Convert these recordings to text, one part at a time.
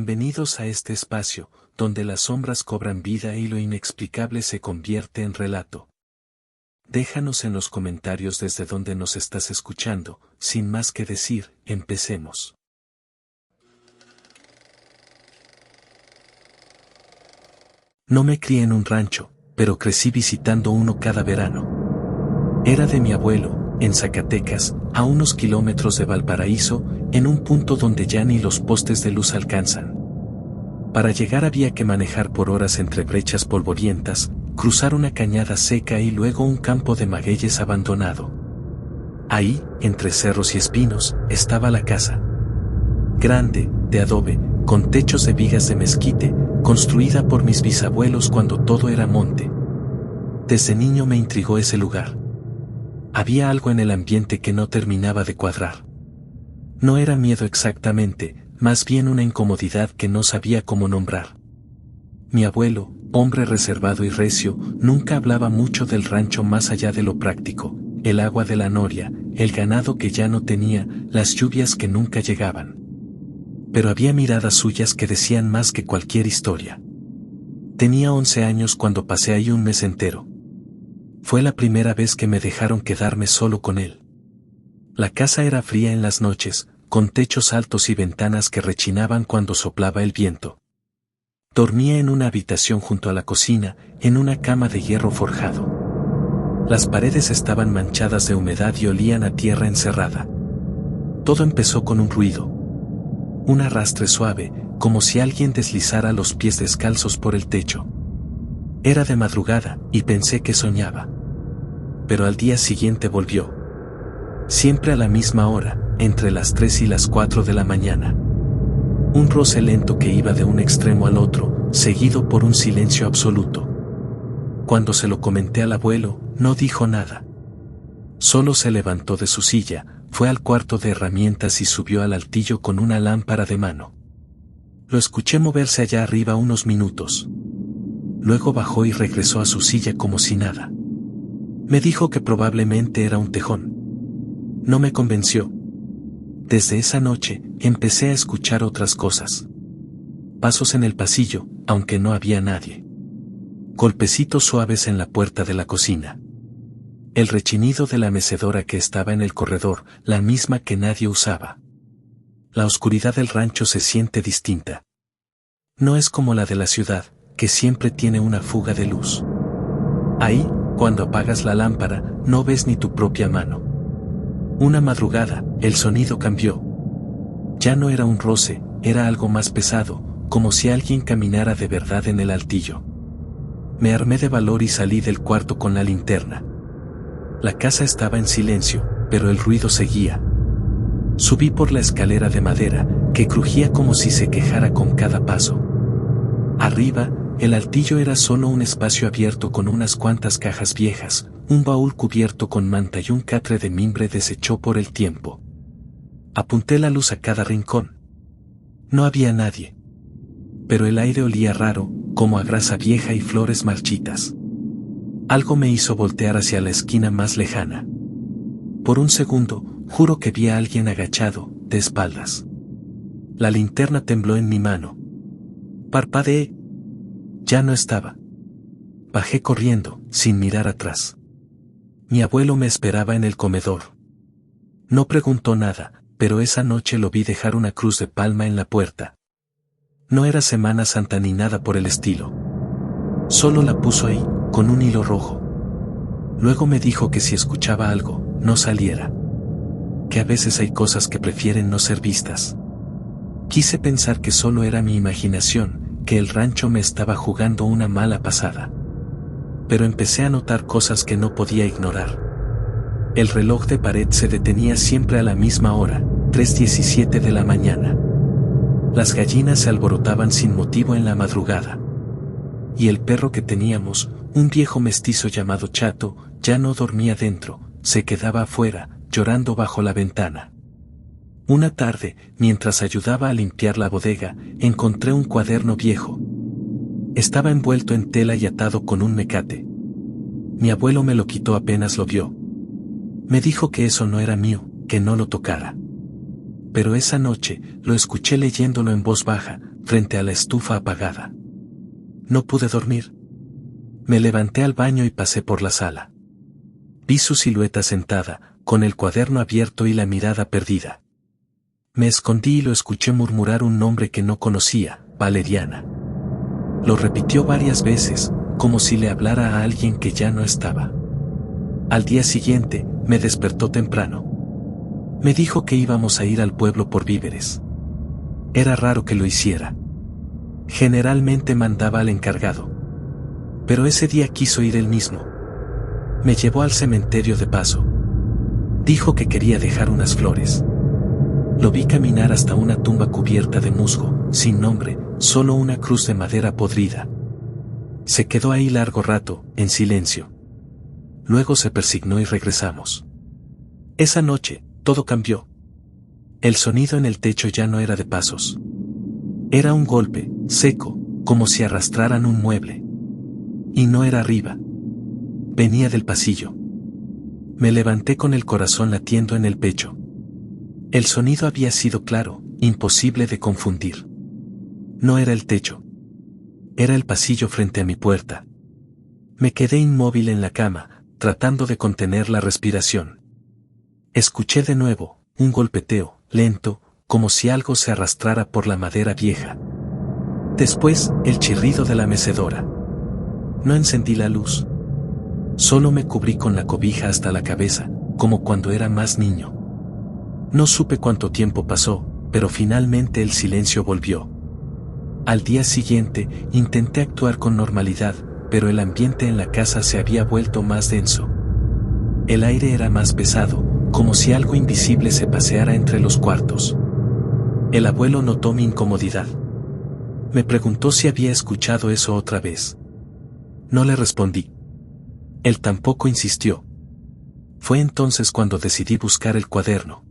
Bienvenidos a este espacio, donde las sombras cobran vida y lo inexplicable se convierte en relato. Déjanos en los comentarios desde donde nos estás escuchando. Sin más que decir, empecemos. No me crié en un rancho, pero crecí visitando uno cada verano. Era de mi abuelo, en Zacatecas, a unos kilómetros de Valparaíso, en un punto donde ya ni los postes de luz alcanzan. Para llegar había que manejar por horas entre brechas polvorientas, cruzar una cañada seca y luego un campo de magueyes abandonado. Ahí, entre cerros y espinos, estaba la casa. Grande, de adobe, con techos de vigas de mezquite, construida por mis bisabuelos cuando todo era monte. Desde niño me intrigó ese lugar. Había algo en el ambiente que no terminaba de cuadrar. No era miedo exactamente, más bien una incomodidad que no sabía cómo nombrar. Mi abuelo, hombre reservado y recio, nunca hablaba mucho del rancho más allá de lo práctico: el agua de la noria, el ganado que ya no tenía, las lluvias que nunca llegaban. Pero había miradas suyas que decían más que cualquier historia. Tenía 11 años cuando pasé ahí un mes entero. Fue la primera vez que me dejaron quedarme solo con él. La casa era fría en las noches, con techos altos y ventanas que rechinaban cuando soplaba el viento. Dormía en una habitación junto a la cocina, en una cama de hierro forjado. Las paredes estaban manchadas de humedad y olían a tierra encerrada. Todo empezó con un ruido. Un arrastre suave, como si alguien deslizara los pies descalzos por el techo. Era de madrugada, y pensé que soñaba. Pero al día siguiente volvió. Siempre a la misma hora, entre las 3 y las 4 de la mañana. Un roce lento que iba de un extremo al otro, seguido por un silencio absoluto. Cuando se lo comenté al abuelo, no dijo nada. Solo se levantó de su silla, fue al cuarto de herramientas y subió al altillo con una lámpara de mano. Lo escuché moverse allá arriba unos minutos. Luego bajó y regresó a su silla como si nada. Me dijo que probablemente era un tejón. No me convenció. Desde esa noche, empecé a escuchar otras cosas. Pasos en el pasillo, aunque no había nadie. Golpecitos suaves en la puerta de la cocina. El rechinido de la mecedora que estaba en el corredor, la misma que nadie usaba. La oscuridad del rancho se siente distinta. No es como la de la ciudad, que siempre tiene una fuga de luz. Ahí, cuando apagas la lámpara, no ves ni tu propia mano. Una madrugada, el sonido cambió. Ya no era un roce, era algo más pesado, como si alguien caminara de verdad en el altillo. Me armé de valor y salí del cuarto con la linterna. La casa estaba en silencio, pero el ruido seguía. Subí por la escalera de madera, que crujía como si se quejara con cada paso. Arriba, el altillo era solo un espacio abierto con unas cuantas cajas viejas, un baúl cubierto con manta y un catre de mimbre deshecho por el tiempo. Apunté la luz a cada rincón. No había nadie. Pero el aire olía raro, como a grasa vieja y flores marchitas. Algo me hizo voltear hacia la esquina más lejana. Por un segundo, juro que vi a alguien agachado, de espaldas. La linterna tembló en mi mano. Parpadeé. Ya no estaba. Bajé corriendo, sin mirar atrás. Mi abuelo me esperaba en el comedor. No preguntó nada, pero esa noche lo vi dejar una cruz de palma en la puerta. No era Semana Santa ni nada por el estilo. Solo la puso ahí, con un hilo rojo. Luego me dijo que si escuchaba algo, no saliera. Que a veces hay cosas que prefieren no ser vistas. Quise pensar que solo era mi imaginación, que el rancho me estaba jugando una mala pasada. Pero empecé a notar cosas que no podía ignorar. El reloj de pared se detenía siempre a la misma hora, 3:17 de la mañana. Las gallinas se alborotaban sin motivo en la madrugada. Y el perro que teníamos, un viejo mestizo llamado Chato, ya no dormía dentro, se quedaba afuera, llorando bajo la ventana. Una tarde, mientras ayudaba a limpiar la bodega, encontré un cuaderno viejo. Estaba envuelto en tela y atado con un mecate. Mi abuelo me lo quitó apenas lo vio. Me dijo que eso no era mío, que no lo tocara. Pero esa noche, lo escuché leyéndolo en voz baja, frente a la estufa apagada. No pude dormir. Me levanté al baño y pasé por la sala. Vi su silueta sentada, con el cuaderno abierto y la mirada perdida. Me escondí y lo escuché murmurar un nombre que no conocía, Valeriana. Lo repitió varias veces, como si le hablara a alguien que ya no estaba. Al día siguiente, me despertó temprano. Me dijo que íbamos a ir al pueblo por víveres. Era raro que lo hiciera. Generalmente mandaba al encargado. Pero ese día quiso ir él mismo. Me llevó al cementerio de paso. Dijo que quería dejar unas flores. Lo vi caminar hasta una tumba cubierta de musgo, sin nombre, solo una cruz de madera podrida. Se quedó ahí largo rato, en silencio. Luego se persignó y regresamos. Esa noche, todo cambió. El sonido en el techo ya no era de pasos. Era un golpe, seco, como si arrastraran un mueble. Y no era arriba. Venía del pasillo. Me levanté con el corazón latiendo en el pecho. El sonido había sido claro, imposible de confundir. No era el techo. Era el pasillo frente a mi puerta. Me quedé inmóvil en la cama, tratando de contener la respiración. Escuché de nuevo, un golpeteo, lento, como si algo se arrastrara por la madera vieja. Después, el chirrido de la mecedora. No encendí la luz. Solo me cubrí con la cobija hasta la cabeza, como cuando era más niño. No supe cuánto tiempo pasó, pero finalmente el silencio volvió. Al día siguiente, intenté actuar con normalidad, pero el ambiente en la casa se había vuelto más denso. El aire era más pesado, como si algo invisible se paseara entre los cuartos. El abuelo notó mi incomodidad. Me preguntó si había escuchado eso otra vez. No le respondí. Él tampoco insistió. Fue entonces cuando decidí buscar el cuaderno.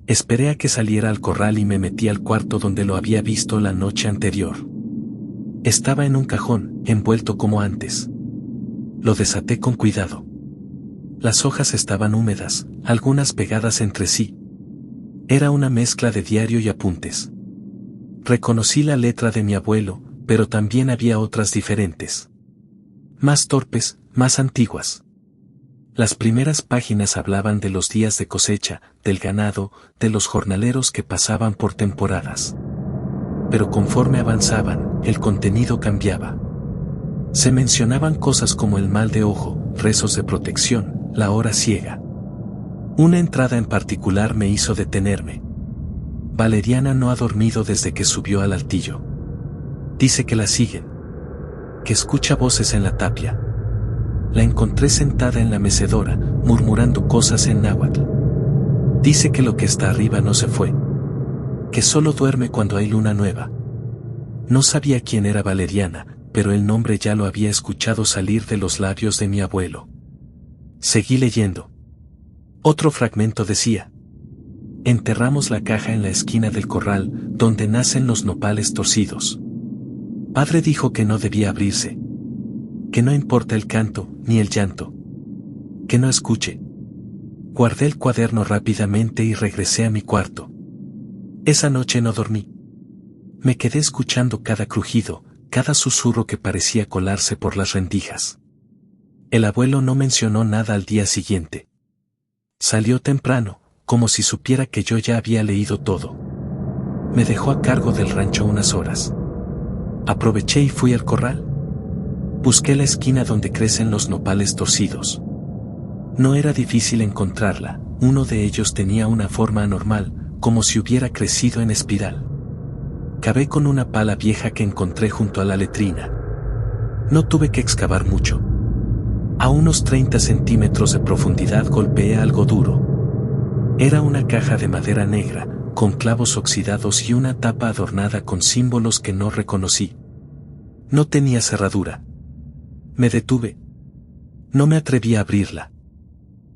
Esperé a que saliera al corral y me metí al cuarto donde lo había visto la noche anterior. Estaba en un cajón, envuelto como antes. Lo desaté con cuidado. Las hojas estaban húmedas, algunas pegadas entre sí. Era una mezcla de diario y apuntes. Reconocí la letra de mi abuelo, pero también había otras diferentes. Más torpes, más antiguas. Las primeras páginas hablaban de los días de cosecha, del ganado, de los jornaleros que pasaban por temporadas. Pero conforme avanzaban, el contenido cambiaba. Se mencionaban cosas como el mal de ojo, rezos de protección, la hora ciega. Una entrada en particular me hizo detenerme. Valeriana no ha dormido desde que subió al altillo. Dice que la siguen. Que escucha voces en la tapia. La encontré sentada en la mecedora, murmurando cosas en náhuatl. Dice que lo que está arriba no se fue. Que solo duerme cuando hay luna nueva. No sabía quién era Valeriana, pero el nombre ya lo había escuchado salir de los labios de mi abuelo. Seguí leyendo. Otro fragmento decía: enterramos la caja en la esquina del corral, donde nacen los nopales torcidos. Padre dijo que no debía abrirse. Que no importa el canto, ni el llanto. Que no escuche. Guardé el cuaderno rápidamente y regresé a mi cuarto. Esa noche no dormí. Me quedé escuchando cada crujido, cada susurro que parecía colarse por las rendijas. El abuelo no mencionó nada al día siguiente. Salió temprano, como si supiera que yo ya había leído todo. Me dejó a cargo del rancho unas horas. Aproveché y fui al corral. Busqué la esquina donde crecen los nopales torcidos. No era difícil encontrarla, uno de ellos tenía una forma anormal, como si hubiera crecido en espiral. Cavé con una pala vieja que encontré junto a la letrina. No tuve que excavar mucho. A unos 30 centímetros de profundidad golpeé algo duro. Era una caja de madera negra, con clavos oxidados y una tapa adornada con símbolos que no reconocí. No tenía cerradura. Me detuve. No me atreví a abrirla.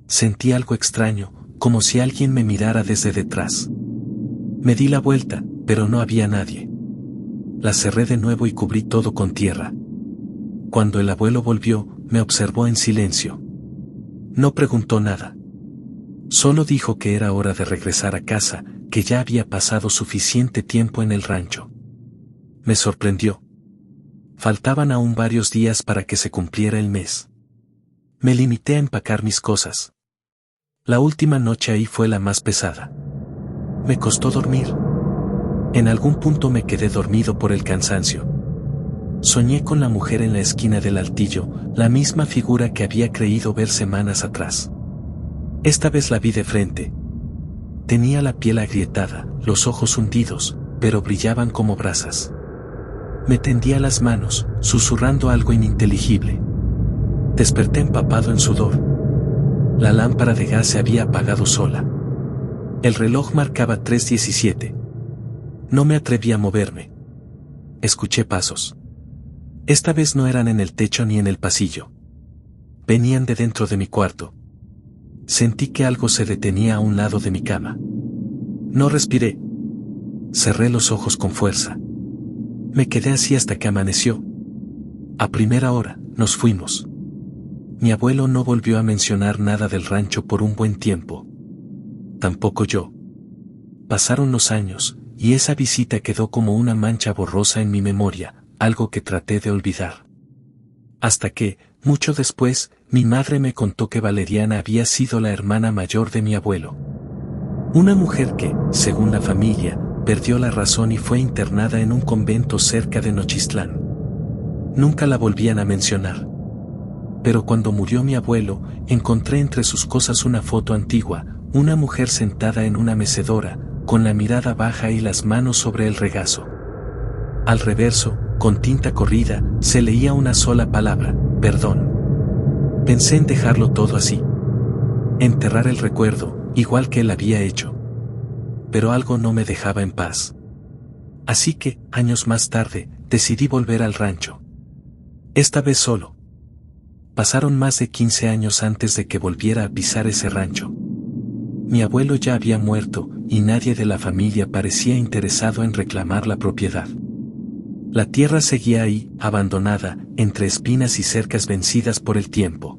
Sentí algo extraño, como si alguien me mirara desde detrás. Me di la vuelta, pero no había nadie. La cerré de nuevo y cubrí todo con tierra. Cuando el abuelo volvió, me observó en silencio. No preguntó nada. Solo dijo que era hora de regresar a casa, que ya había pasado suficiente tiempo en el rancho. Me sorprendió. Faltaban aún varios días para que se cumpliera el mes. Me limité a empacar mis cosas. La última noche ahí fue la más pesada. Me costó dormir. En algún punto me quedé dormido por el cansancio. Soñé con la mujer en la esquina del altillo, la misma figura que había creído ver semanas atrás. Esta vez la vi de frente. Tenía la piel agrietada, los ojos hundidos, pero brillaban como brasas. Me tendía las manos, susurrando algo ininteligible. Desperté empapado en sudor. La lámpara de gas se había apagado sola. El reloj marcaba 3:17. No me atreví a moverme. Escuché pasos. Esta vez no eran en el techo ni en el pasillo. Venían de dentro de mi cuarto. Sentí que algo se detenía a un lado de mi cama. No respiré. Cerré los ojos con fuerza. Me quedé así hasta que amaneció. A primera hora, nos fuimos. Mi abuelo no volvió a mencionar nada del rancho por un buen tiempo. Tampoco yo. Pasaron los años, y esa visita quedó como una mancha borrosa en mi memoria, algo que traté de olvidar. Hasta que, mucho después, mi madre me contó que Valeriana había sido la hermana mayor de mi abuelo. Una mujer que, según la familia, perdió la razón y fue internada en un convento cerca de Nochistlán. Nunca la volvían a mencionar. Pero cuando murió mi abuelo, encontré entre sus cosas una foto antigua, una mujer sentada en una mecedora, con la mirada baja y las manos sobre el regazo. Al reverso, con tinta corrida, se leía una sola palabra: perdón. Pensé en dejarlo todo así. Enterrar el recuerdo, igual que él había hecho. Pero algo no me dejaba en paz. Así que, años más tarde, decidí volver al rancho. Esta vez solo. Pasaron más de 15 años antes de que volviera a pisar ese rancho. Mi abuelo ya había muerto, y nadie de la familia parecía interesado en reclamar la propiedad. La tierra seguía ahí, abandonada, entre espinas y cercas vencidas por el tiempo.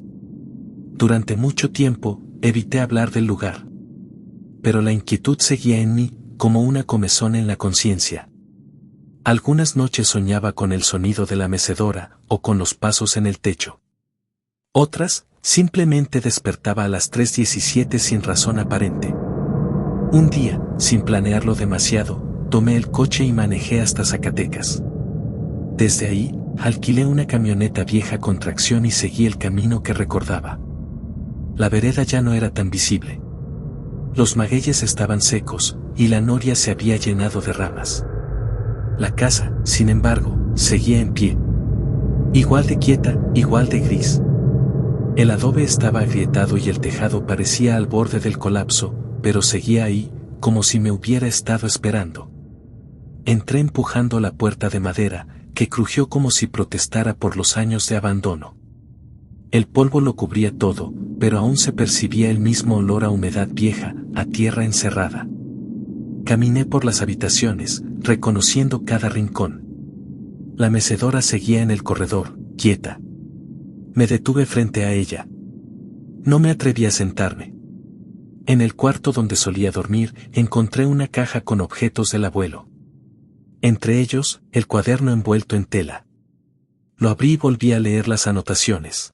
Durante mucho tiempo, evité hablar del lugar. Pero la inquietud seguía en mí, como una comezón en la conciencia. Algunas noches soñaba con el sonido de la mecedora, o con los pasos en el techo. Otras, simplemente despertaba a las 3:17 sin razón aparente. Un día, sin planearlo demasiado, tomé el coche y manejé hasta Zacatecas. Desde ahí, alquilé una camioneta vieja con tracción y seguí el camino que recordaba. La vereda ya no era tan visible. Los magueyes estaban secos, y la noria se había llenado de ramas. La casa, sin embargo, seguía en pie. Igual de quieta, igual de gris. El adobe estaba agrietado y el tejado parecía al borde del colapso, pero seguía ahí, como si me hubiera estado esperando. Entré empujando la puerta de madera, que crujió como si protestara por los años de abandono. El polvo lo cubría todo, pero aún se percibía el mismo olor a humedad vieja, a tierra encerrada. Caminé por las habitaciones, reconociendo cada rincón. La mecedora seguía en el corredor, quieta. Me detuve frente a ella. No me atreví a sentarme. En el cuarto donde solía dormir, encontré una caja con objetos del abuelo. Entre ellos, el cuaderno envuelto en tela. Lo abrí y volví a leer las anotaciones.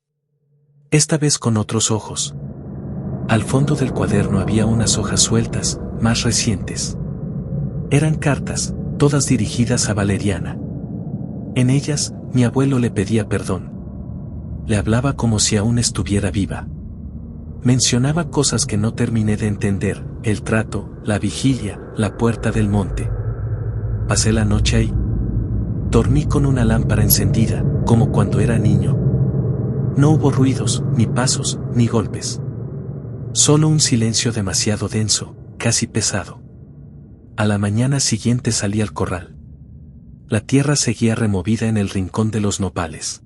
Esta vez con otros ojos. Al fondo del cuaderno había unas hojas sueltas, más recientes. Eran cartas, todas dirigidas a Valeriana. En ellas, mi abuelo le pedía perdón. Le hablaba como si aún estuviera viva. Mencionaba cosas que no terminé de entender: el trato, la vigilia, la puerta del monte. Pasé la noche ahí. Dormí con una lámpara encendida, como cuando era niño. No hubo ruidos, ni pasos, ni golpes. Solo un silencio demasiado denso, casi pesado. A la mañana siguiente salí al corral. La tierra seguía removida en el rincón de los nopales.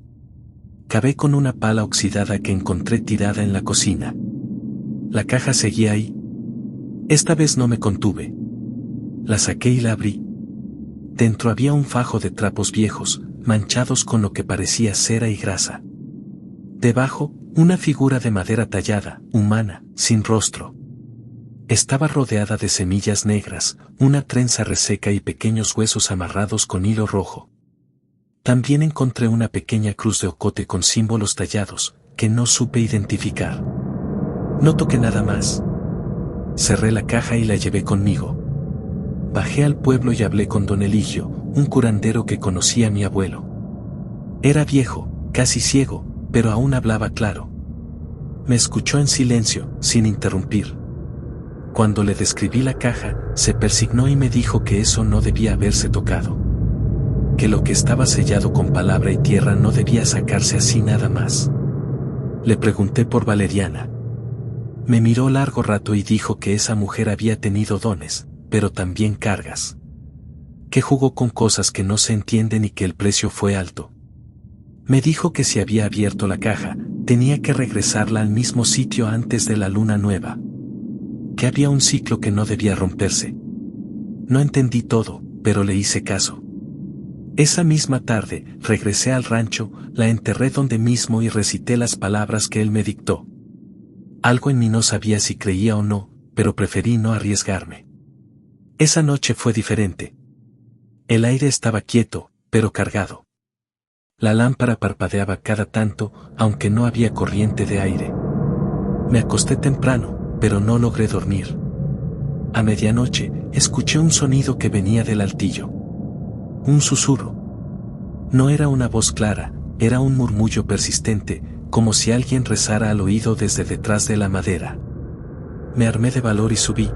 Cavé con una pala oxidada que encontré tirada en la cocina. La caja seguía ahí. Esta vez no me contuve. La saqué y la abrí. Dentro había un fajo de trapos viejos, manchados con lo que parecía cera y grasa. Debajo, una figura de madera tallada, humana, sin rostro. Estaba rodeada de semillas negras, una trenza reseca y pequeños huesos amarrados con hilo rojo. También encontré una pequeña cruz de ocote con símbolos tallados, que no supe identificar. No toqué nada más. Cerré la caja y la llevé conmigo. Bajé al pueblo y hablé con don Eligio, un curandero que conocía a mi abuelo. Era viejo, casi ciego, pero aún hablaba claro. Me escuchó en silencio, sin interrumpir. Cuando le describí la caja, se persignó y me dijo que eso no debía haberse tocado. Que lo que estaba sellado con palabra y tierra no debía sacarse así nada más. Le pregunté por Valeriana. Me miró largo rato y dijo que esa mujer había tenido dones, pero también cargas. Que jugó con cosas que no se entienden y que el precio fue alto. Me dijo que si había abierto la caja, tenía que regresarla al mismo sitio antes de la luna nueva. Que había un ciclo que no debía romperse. No entendí todo, pero le hice caso. Esa misma tarde, regresé al rancho, la enterré donde mismo y recité las palabras que él me dictó. Algo en mí no sabía si creía o no, pero preferí no arriesgarme. Esa noche fue diferente. El aire estaba quieto, pero cargado. La lámpara parpadeaba cada tanto, aunque no había corriente de aire. Me acosté temprano, pero no logré dormir. A medianoche, escuché un sonido que venía del altillo. Un susurro. No era una voz clara, era un murmullo persistente, como si alguien rezara al oído desde detrás de la madera. Me armé de valor y subí.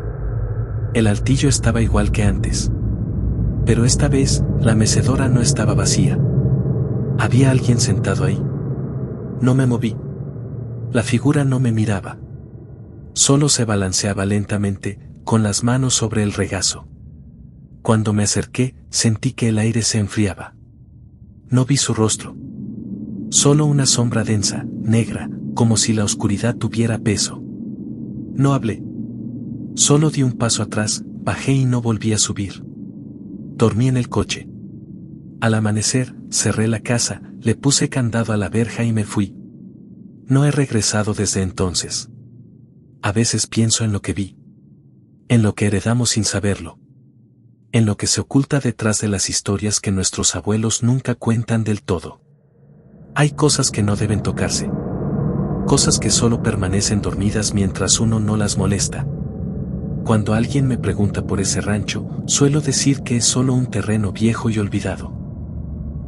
El altillo estaba igual que antes. Pero esta vez, la mecedora no estaba vacía. Había alguien sentado ahí. No me moví. La figura no me miraba. Solo se balanceaba lentamente, con las manos sobre el regazo. Cuando me acerqué, sentí que el aire se enfriaba. No vi su rostro. Solo una sombra densa, negra, como si la oscuridad tuviera peso. No hablé. Solo di un paso atrás, bajé y no volví a subir. Dormí en el coche. Al amanecer, cerré la casa, le puse candado a la verja y me fui. No he regresado desde entonces. A veces pienso en lo que vi. En lo que heredamos sin saberlo. En lo que se oculta detrás de las historias que nuestros abuelos nunca cuentan del todo. Hay cosas que no deben tocarse. Cosas que solo permanecen dormidas mientras uno no las molesta. Cuando alguien me pregunta por ese rancho, suelo decir que es solo un terreno viejo y olvidado.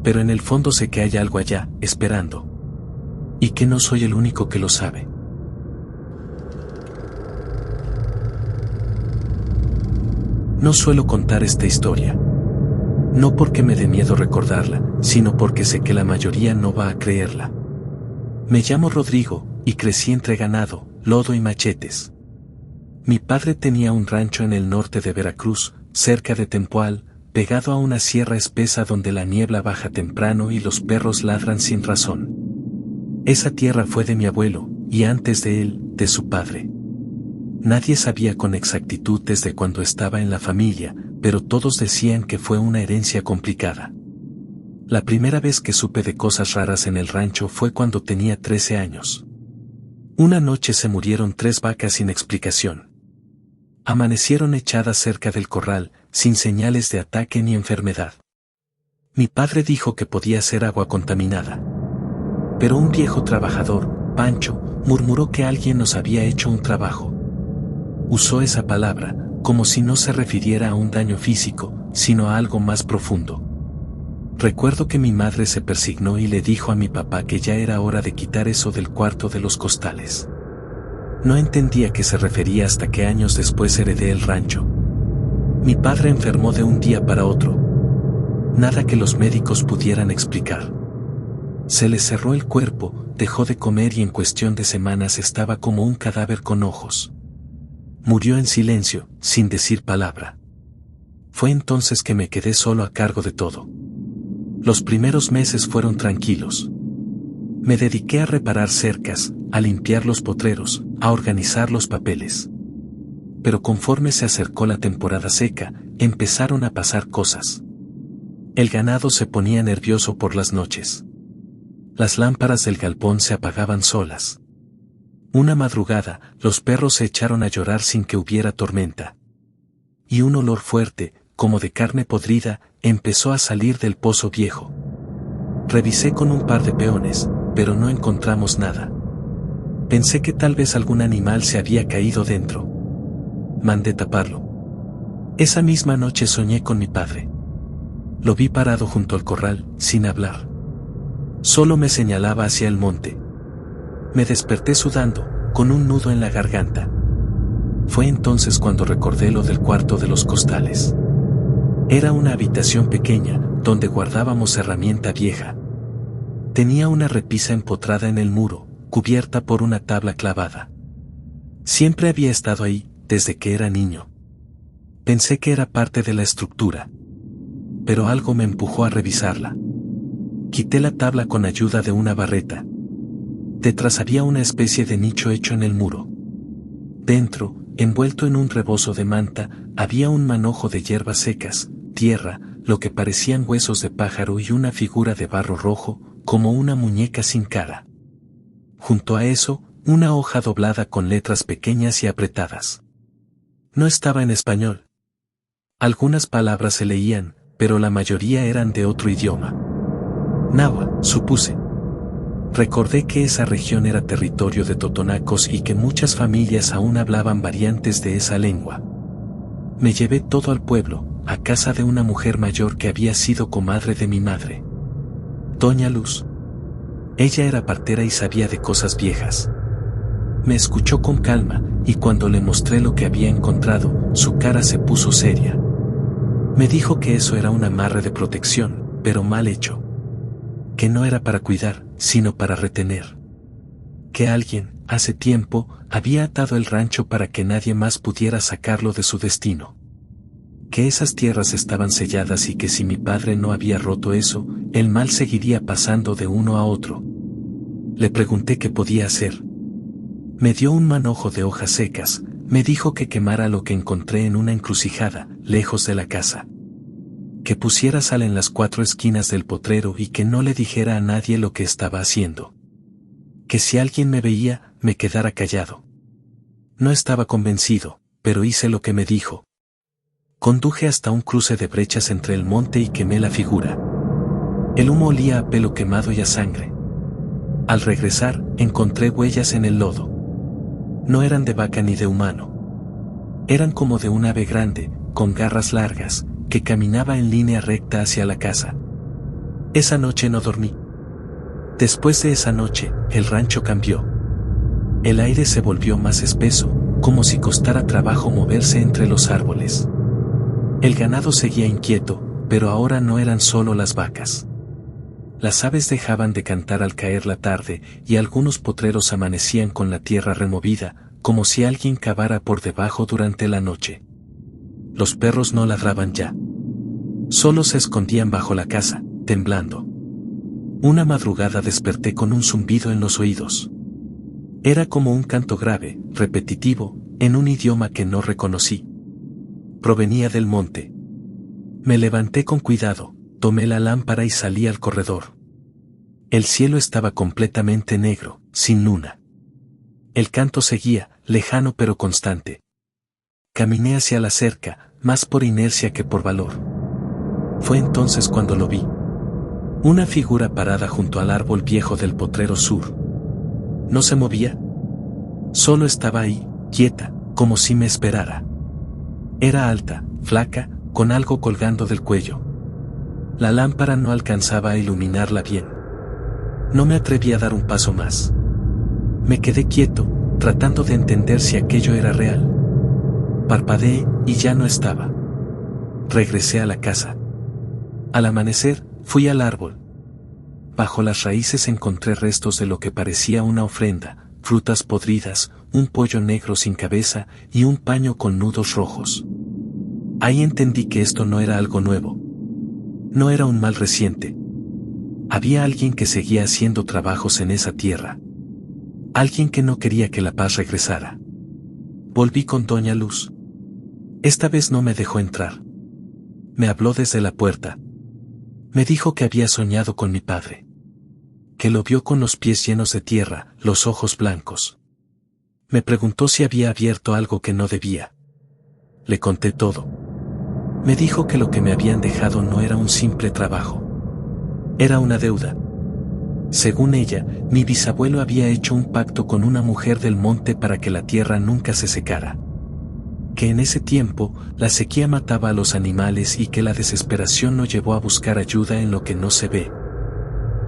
Pero en el fondo sé que hay algo allá, esperando. Y que no soy el único que lo sabe. No suelo contar esta historia. No porque me dé miedo recordarla, sino porque sé que la mayoría no va a creerla. Me llamo Rodrigo, y crecí entre ganado, lodo y machetes. Mi padre tenía un rancho en el norte de Veracruz, cerca de Tempoal, pegado a una sierra espesa donde la niebla baja temprano y los perros ladran sin razón. Esa tierra fue de mi abuelo, y antes de él, de su padre. Nadie sabía con exactitud desde cuando estaba en la familia, pero todos decían que fue una herencia complicada. La primera vez que supe de cosas raras en el rancho fue cuando tenía 13 años. Una noche se murieron 3 vacas sin explicación. Amanecieron echadas cerca del corral, sin señales de ataque ni enfermedad. Mi padre dijo que podía ser agua contaminada. Pero un viejo trabajador, Pancho, murmuró que alguien nos había hecho un trabajo. Usó esa palabra, como si no se refiriera a un daño físico, sino a algo más profundo. Recuerdo que mi madre se persignó y le dijo a mi papá que ya era hora de quitar eso del cuarto de los costales. No entendía a qué se refería hasta que años después heredé el rancho. Mi padre enfermó de un día para otro. Nada que los médicos pudieran explicar. Se le cerró el cuerpo, dejó de comer y en cuestión de semanas estaba como un cadáver con ojos. Murió en silencio, sin decir palabra. Fue entonces que me quedé solo a cargo de todo. Los primeros meses fueron tranquilos. Me dediqué a reparar cercas, a limpiar los potreros, a organizar los papeles. Pero conforme se acercó la temporada seca, empezaron a pasar cosas. El ganado se ponía nervioso por las noches. Las lámparas del galpón se apagaban solas. Una madrugada, los perros se echaron a llorar sin que hubiera tormenta. Y un olor fuerte, como de carne podrida, empezó a salir del pozo viejo. Revisé con un par de peones, pero no encontramos nada. Pensé que tal vez algún animal se había caído dentro. Mandé taparlo. Esa misma noche soñé con mi padre. Lo vi parado junto al corral, sin hablar. Solo me señalaba hacia el monte. Me desperté sudando, con un nudo en la garganta. Fue entonces cuando recordé lo del cuarto de los costales. Era una habitación pequeña, donde guardábamos herramienta vieja. Tenía una repisa empotrada en el muro, cubierta por una tabla clavada. Siempre había estado ahí, desde que era niño. Pensé que era parte de la estructura. Pero algo me empujó a revisarla. Quité la tabla con ayuda de una barreta. Detrás había una especie de nicho hecho en el muro. Dentro, envuelto en un rebozo de manta, había un manojo de hierbas secas, tierra, lo que parecían huesos de pájaro y una figura de barro rojo, como una muñeca sin cara. Junto a eso, una hoja doblada con letras pequeñas y apretadas. No estaba en español. Algunas palabras se leían, pero la mayoría eran de otro idioma. Náhuatl, supuse. Recordé que esa región era territorio de totonacos y que muchas familias aún hablaban variantes de esa lengua. Me llevé todo al pueblo, a casa de una mujer mayor que había sido comadre de mi madre. Doña Luz. Ella era partera y sabía de cosas viejas. Me escuchó con calma, y cuando le mostré lo que había encontrado, su cara se puso seria. Me dijo que eso era un amarre de protección, pero mal hecho. Que no era para cuidar, sino para retener. Que alguien, hace tiempo, había atado el rancho para que nadie más pudiera sacarlo de su destino. Que esas tierras estaban selladas y que si mi padre no había roto eso, el mal seguiría pasando de uno a otro. Le pregunté qué podía hacer. Me dio un manojo de hojas secas, me dijo que quemara lo que encontré en una encrucijada, lejos de la casa. Que pusiera sal en las 4 esquinas del potrero y que no le dijera a nadie lo que estaba haciendo. Que si alguien me veía, me quedara callado. No estaba convencido, pero hice lo que me dijo. Conduje hasta un cruce de brechas entre el monte y quemé la figura. El humo olía a pelo quemado y a sangre. Al regresar, encontré huellas en el lodo. No eran de vaca ni de humano. Eran como de un ave grande, con garras largas, que caminaba en línea recta hacia la casa. Esa noche no dormí. Después de esa noche, el rancho cambió. El aire se volvió más espeso, como si costara trabajo moverse entre los árboles. El ganado seguía inquieto, pero ahora no eran solo las vacas. Las aves dejaban de cantar al caer la tarde y algunos potreros amanecían con la tierra removida, como si alguien cavara por debajo durante la noche. Los perros no ladraban ya. Solo se escondían bajo la casa, temblando. Una madrugada desperté con un zumbido en los oídos. Era como un canto grave, repetitivo, en un idioma que no reconocí. Provenía del monte. Me levanté con cuidado, tomé la lámpara y salí al corredor. El cielo estaba completamente negro, sin luna. El canto seguía, lejano pero constante. Caminé hacia la cerca, más por inercia que por valor. Fue entonces cuando lo vi. Una figura parada junto al árbol viejo del potrero sur. No se movía. Solo estaba ahí, quieta, como si me esperara. Era alta, flaca, con algo colgando del cuello. La lámpara no alcanzaba a iluminarla bien. No me atreví a dar un paso más. Me quedé quieto, tratando de entender si aquello era real. Parpadeé, y ya no estaba. Regresé a la casa. Al amanecer, fui al árbol. Bajo las raíces encontré restos de lo que parecía una ofrenda, frutas podridas, un pollo negro sin cabeza y un paño con nudos rojos. Ahí entendí que esto no era algo nuevo. No era un mal reciente. Había alguien que seguía haciendo trabajos en esa tierra. Alguien que no quería que la paz regresara. Volví con Doña Luz. Esta vez no me dejó entrar. Me habló desde la puerta. Me dijo que había soñado con mi padre. Que lo vio con los pies llenos de tierra, los ojos blancos. Me preguntó si había abierto algo que no debía. Le conté todo. Me dijo que lo que me habían dejado no era un simple trabajo. Era una deuda. Según ella, mi bisabuelo había hecho un pacto con una mujer del monte para que la tierra nunca se secara. Que en ese tiempo, la sequía mataba a los animales y que la desesperación lo llevó a buscar ayuda en lo que no se ve.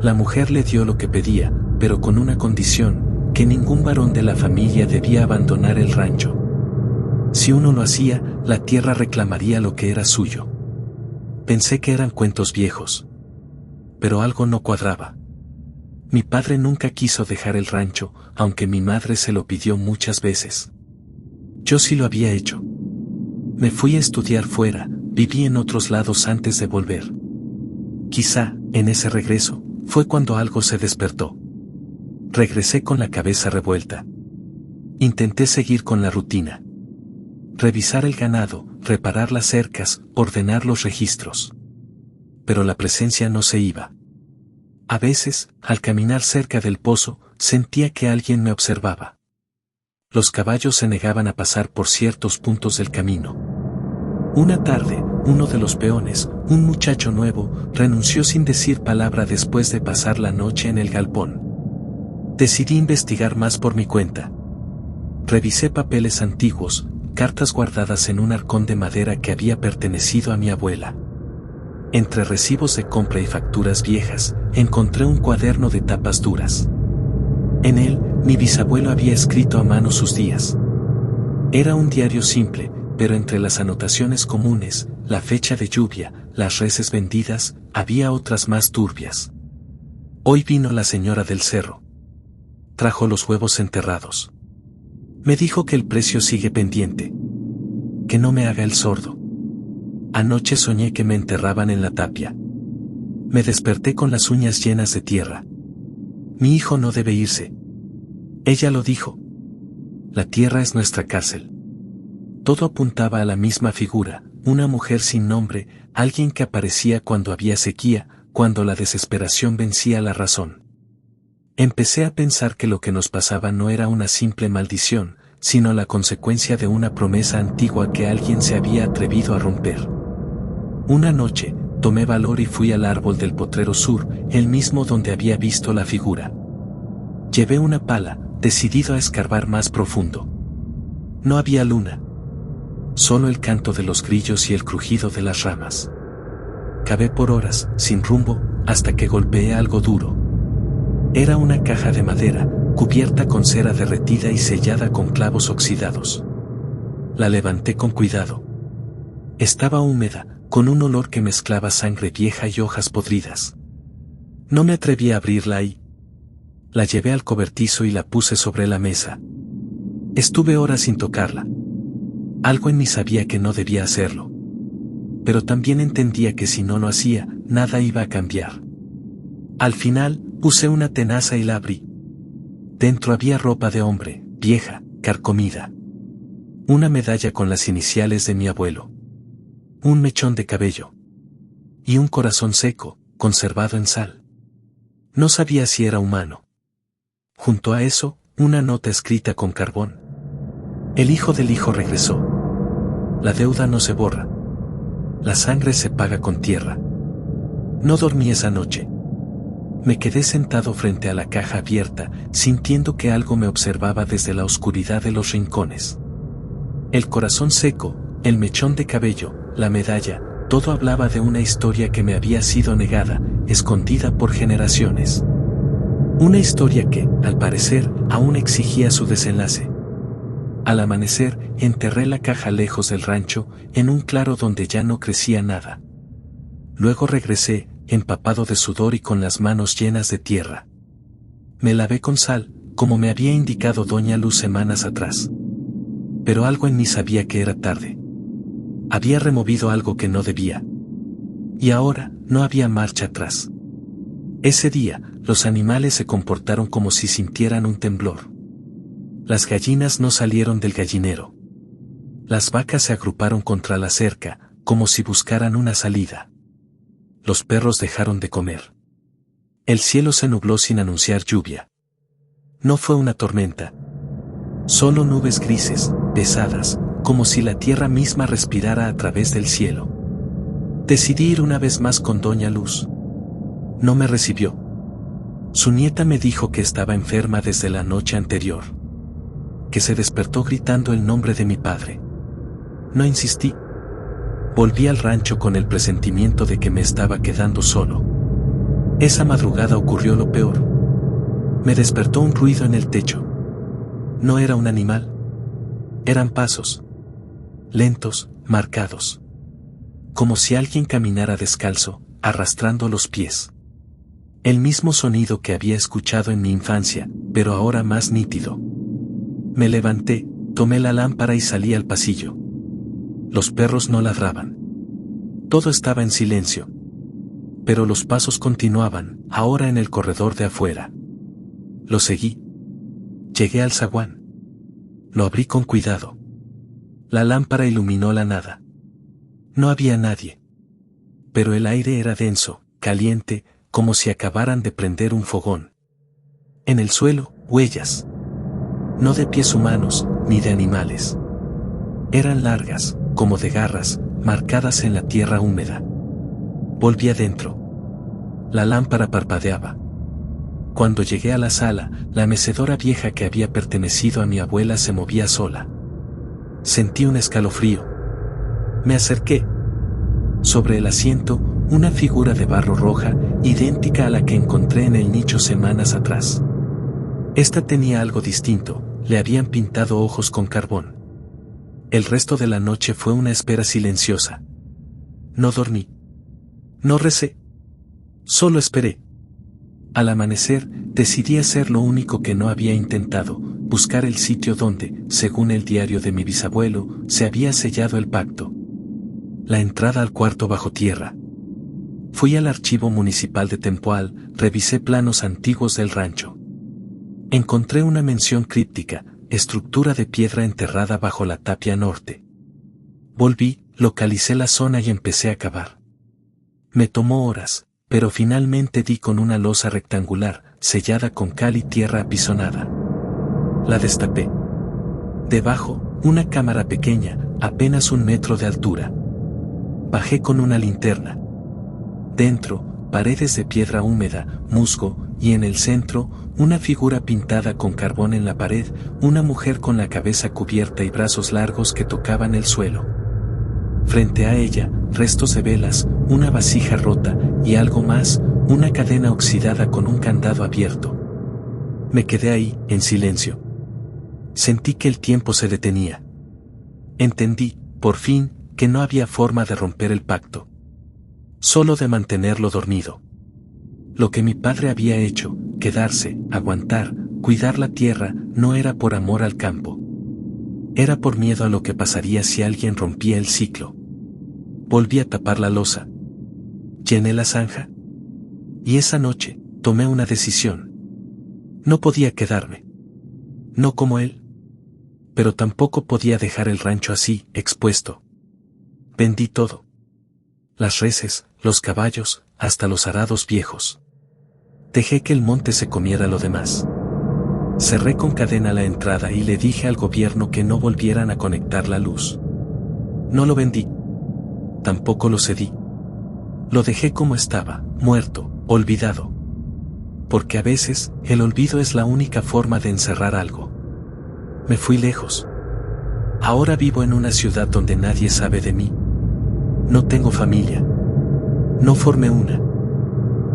La mujer le dio lo que pedía, pero con una condición, que ningún varón de la familia debía abandonar el rancho. Si uno lo hacía, la tierra reclamaría lo que era suyo. Pensé que eran cuentos viejos. Pero algo no cuadraba. Mi padre nunca quiso dejar el rancho, aunque mi madre se lo pidió muchas veces. Yo sí lo había hecho. Me fui a estudiar fuera, viví en otros lados antes de volver. Quizá, en ese regreso, fue cuando algo se despertó. Regresé con la cabeza revuelta. Intenté seguir con la rutina. Revisar el ganado, reparar las cercas, ordenar los registros. Pero la presencia no se iba. A veces, al caminar cerca del pozo, sentía que alguien me observaba. Los caballos se negaban a pasar por ciertos puntos del camino. Una tarde, uno de los peones, un muchacho nuevo, renunció sin decir palabra después de pasar la noche en el galpón. Decidí investigar más por mi cuenta. Revisé papeles antiguos, cartas guardadas en un arcón de madera que había pertenecido a mi abuela. Entre recibos de compra y facturas viejas, encontré un cuaderno de tapas duras. En él, mi bisabuelo había escrito a mano sus días. Era un diario simple, pero entre las anotaciones comunes, la fecha de lluvia, las reses vendidas, había otras más turbias. Hoy vino la señora del cerro. Trajo los huevos enterrados. Me dijo que el precio sigue pendiente. Que no me haga el sordo. Anoche soñé que me enterraban en la tapia. Me desperté con las uñas llenas de tierra. Mi hijo no debe irse. Ella lo dijo. La tierra es nuestra cárcel. Todo apuntaba a la misma figura, una mujer sin nombre, alguien que aparecía cuando había sequía, cuando la desesperación vencía la razón. Empecé a pensar que lo que nos pasaba no era una simple maldición, sino la consecuencia de una promesa antigua que alguien se había atrevido a romper. Una noche, tomé valor y fui al árbol del potrero sur, el mismo donde había visto la figura. Llevé una pala, decidido a escarbar más profundo. No había luna. Solo el canto de los grillos y el crujido de las ramas. Cavé por horas, sin rumbo, hasta que golpeé algo duro. Era una caja de madera, cubierta con cera derretida y sellada con clavos oxidados. La levanté con cuidado. Estaba húmeda, con un olor que mezclaba sangre vieja y hojas podridas. No me atreví a abrirla y la llevé al cobertizo y la puse sobre la mesa. Estuve horas sin tocarla. Algo en mí sabía que no debía hacerlo. Pero también entendía que si no lo hacía, nada iba a cambiar. Al final, puse una tenaza y la abrí. Dentro había ropa de hombre, vieja, carcomida. Una medalla con las iniciales de mi abuelo. Un mechón de cabello. Y un corazón seco, conservado en sal. No sabía si era humano. Junto a eso, una nota escrita con carbón. El hijo del hijo regresó. La deuda no se borra. La sangre se paga con tierra. No dormí esa noche. Me quedé sentado frente a la caja abierta, sintiendo que algo me observaba desde la oscuridad de los rincones. El corazón seco, el mechón de cabello, la medalla, todo hablaba de una historia que me había sido negada, escondida por generaciones. Una historia que, al parecer, aún exigía su desenlace. Al amanecer, enterré la caja lejos del rancho, en un claro donde ya no crecía nada. Luego regresé, empapado de sudor y con las manos llenas de tierra. Me lavé con sal, como me había indicado doña Luz semanas atrás. Pero algo en mí sabía que era tarde. Había removido algo que no debía. Y ahora, no había marcha atrás. Ese día, los animales se comportaron como si sintieran un temblor. Las gallinas no salieron del gallinero. Las vacas se agruparon contra la cerca, como si buscaran una salida. Los perros dejaron de comer. El cielo se nubló sin anunciar lluvia. No fue una tormenta. Solo nubes grises, pesadas, como si la tierra misma respirara a través del cielo. Decidí ir una vez más con doña Luz. No me recibió. Su nieta me dijo que estaba enferma desde la noche anterior, que se despertó gritando el nombre de mi padre. No insistí. Volví al rancho con el presentimiento de que me estaba quedando solo. Esa madrugada ocurrió lo peor. Me despertó un ruido en el techo. No era un animal. Eran pasos. Lentos, marcados. Como si alguien caminara descalzo, arrastrando los pies. El mismo sonido que había escuchado en mi infancia, pero ahora más nítido. Me levanté, tomé la lámpara y salí al pasillo. Los perros no ladraban. Todo estaba en silencio. Pero los pasos continuaban, ahora en el corredor de afuera. Lo seguí. Llegué al zaguán. Lo abrí con cuidado. La lámpara iluminó la nada. No había nadie. Pero el aire era denso, caliente, como si acabaran de prender un fogón. En el suelo, huellas. No de pies humanos, ni de animales. Eran largas, como de garras, marcadas en la tierra húmeda. Volví adentro. La lámpara parpadeaba. Cuando llegué a la sala, la mecedora vieja que había pertenecido a mi abuela se movía sola. Sentí un escalofrío. Me acerqué. Sobre el asiento, una figura de barro roja, idéntica a la que encontré en el nicho semanas atrás. Esta tenía algo distinto, le habían pintado ojos con carbón. El resto de la noche fue una espera silenciosa. No dormí. No recé. Solo esperé. Al amanecer, decidí hacer lo único que no había intentado, buscar el sitio donde, según el diario de mi bisabuelo, se había sellado el pacto. La entrada al cuarto bajo tierra. Fui al archivo municipal de Tempoal, revisé planos antiguos del rancho. Encontré una mención críptica, estructura de piedra enterrada bajo la tapia norte. Volví, localicé la zona y empecé a cavar. Me tomó horas, pero finalmente di con una losa rectangular, sellada con cal y tierra apisonada. La destapé. Debajo, una cámara pequeña, apenas 1 metro de altura. Bajé con una linterna. Dentro, paredes de piedra húmeda, musgo, y en el centro, una figura pintada con carbón en la pared, una mujer con la cabeza cubierta y brazos largos que tocaban el suelo. Frente a ella, restos de velas, una vasija rota, y algo más, una cadena oxidada con un candado abierto. Me quedé ahí, en silencio. Sentí que el tiempo se detenía. Entendí, por fin, que no había forma de romper el pacto. Solo de mantenerlo dormido. Lo que mi padre había hecho, quedarse, aguantar, cuidar la tierra, no era por amor al campo. Era por miedo a lo que pasaría si alguien rompía el ciclo. Volví a tapar la losa. Llené la zanja. Y esa noche, tomé una decisión. No podía quedarme. No como él. Pero tampoco podía dejar el rancho así, expuesto. Vendí todo. Las reses, los caballos, hasta los arados viejos. Dejé que el monte se comiera lo demás. Cerré con cadena la entrada y le dije al gobierno que no volvieran a conectar la luz. No lo vendí. Tampoco lo cedí. Lo dejé como estaba, muerto, olvidado. Porque a veces, el olvido es la única forma de encerrar algo. Me fui lejos. Ahora vivo en una ciudad donde nadie sabe de mí. No tengo familia. No formé una.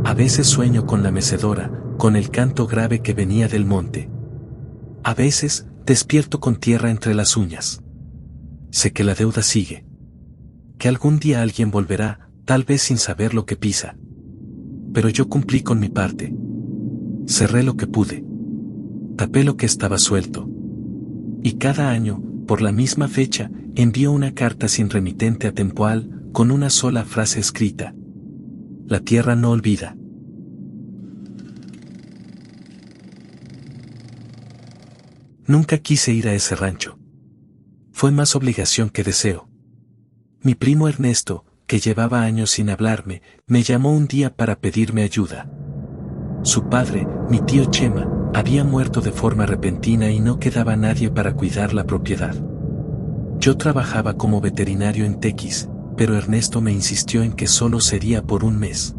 A veces sueño con la mecedora, con el canto grave que venía del monte. A veces, despierto con tierra entre las uñas. Sé que la deuda sigue. Que algún día alguien volverá, tal vez sin saber lo que pisa. Pero yo cumplí con mi parte. Cerré lo que pude. Tapé lo que estaba suelto. Y cada año, por la misma fecha, envío una carta sin remitente a Tempoal, con una sola frase escrita. La tierra no olvida. Nunca quise ir a ese rancho. Fue más obligación que deseo. Mi primo Ernesto, que llevaba años sin hablarme, me llamó un día para pedirme ayuda. Su padre, mi tío Chema, había muerto de forma repentina y no quedaba nadie para cuidar la propiedad. Yo trabajaba como veterinario en Tequis, pero Ernesto me insistió en que solo sería por un mes.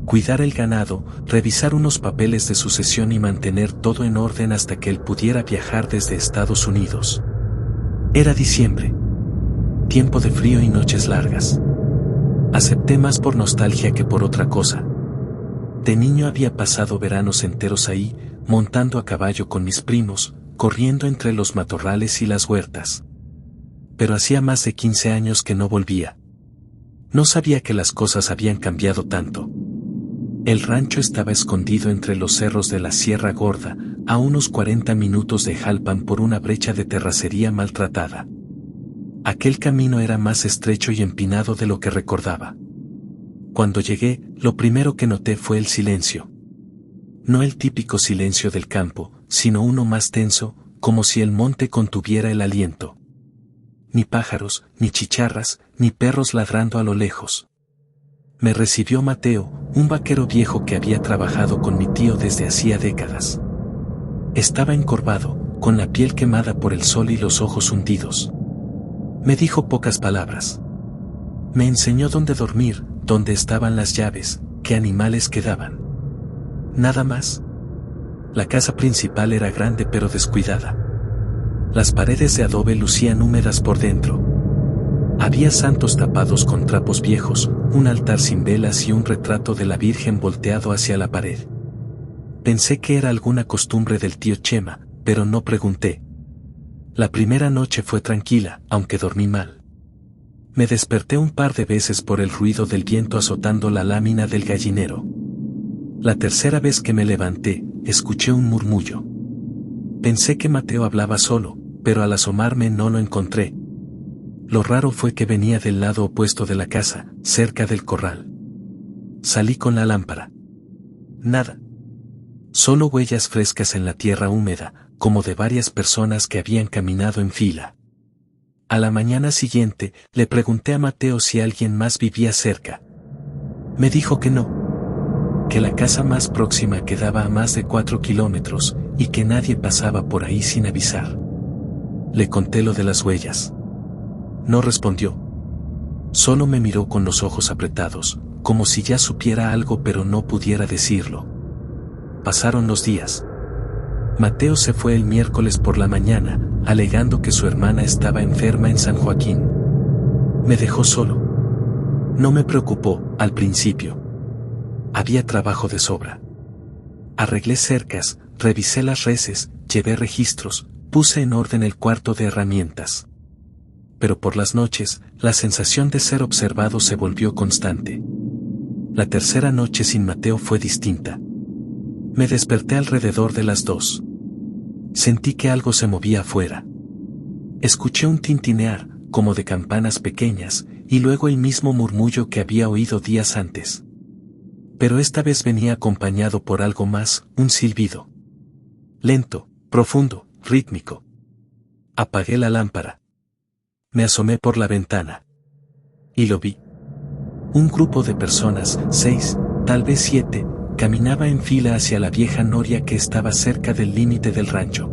Cuidar el ganado, revisar unos papeles de sucesión y mantener todo en orden hasta que él pudiera viajar desde Estados Unidos. Era diciembre. Tiempo de frío y noches largas. Acepté más por nostalgia que por otra cosa. De niño había pasado veranos enteros ahí, montando a caballo con mis primos, corriendo entre los matorrales y las huertas. Pero hacía más de 15 años que no volvía. No sabía que las cosas habían cambiado tanto. El rancho estaba escondido entre los cerros de la Sierra Gorda, a unos 40 minutos de Jalpan por una brecha de terracería maltratada. Aquel camino era más estrecho y empinado de lo que recordaba. Cuando llegué, lo primero que noté fue el silencio. No el típico silencio del campo, sino uno más tenso, como si el monte contuviera el aliento. Ni pájaros, ni chicharras, ni perros ladrando a lo lejos. Me recibió Mateo, un vaquero viejo que había trabajado con mi tío desde hacía décadas. Estaba encorvado, con la piel quemada por el sol y los ojos hundidos. Me dijo pocas palabras. Me enseñó dónde dormir, dónde estaban las llaves, qué animales quedaban. Nada más. La casa principal era grande pero descuidada. Las paredes de adobe lucían húmedas por dentro. Había santos tapados con trapos viejos, un altar sin velas y un retrato de la Virgen volteado hacia la pared. Pensé que era alguna costumbre del tío Chema, pero no pregunté. La primera noche fue tranquila, aunque dormí mal. Me desperté un par de veces por el ruido del viento azotando la lámina del gallinero. La tercera vez que me levanté, escuché un murmullo. Pensé que Mateo hablaba solo, pero al asomarme no lo encontré. Lo raro fue que venía del lado opuesto de la casa, cerca del corral. Salí con la lámpara. Nada. Solo huellas frescas en la tierra húmeda, como de varias personas que habían caminado en fila. A la mañana siguiente, le pregunté a Mateo si alguien más vivía cerca. Me dijo que no. Que la casa más próxima quedaba a más de 4 kilómetros, y que nadie pasaba por ahí sin avisar. Le conté lo de las huellas. No respondió. Solo me miró con los ojos apretados, como si ya supiera algo pero no pudiera decirlo. Pasaron los días. Mateo se fue el miércoles por la mañana, alegando que su hermana estaba enferma en San Joaquín. Me dejó solo. No me preocupó, al principio. Había trabajo de sobra. Arreglé cercas, revisé las reses, llevé registros, puse en orden el cuarto de herramientas. Pero por las noches, la sensación de ser observado se volvió constante. La tercera noche sin Mateo fue distinta. Me desperté alrededor de las 2. Sentí que algo se movía afuera. Escuché un tintinear, como de campanas pequeñas, y luego el mismo murmullo que había oído días antes. Pero esta vez venía acompañado por algo más, un silbido. Lento, profundo, rítmico. Apagué la lámpara. Me asomé por la ventana. Y lo vi. Un grupo de personas, 6, tal vez 7, caminaba en fila hacia la vieja noria que estaba cerca del límite del rancho.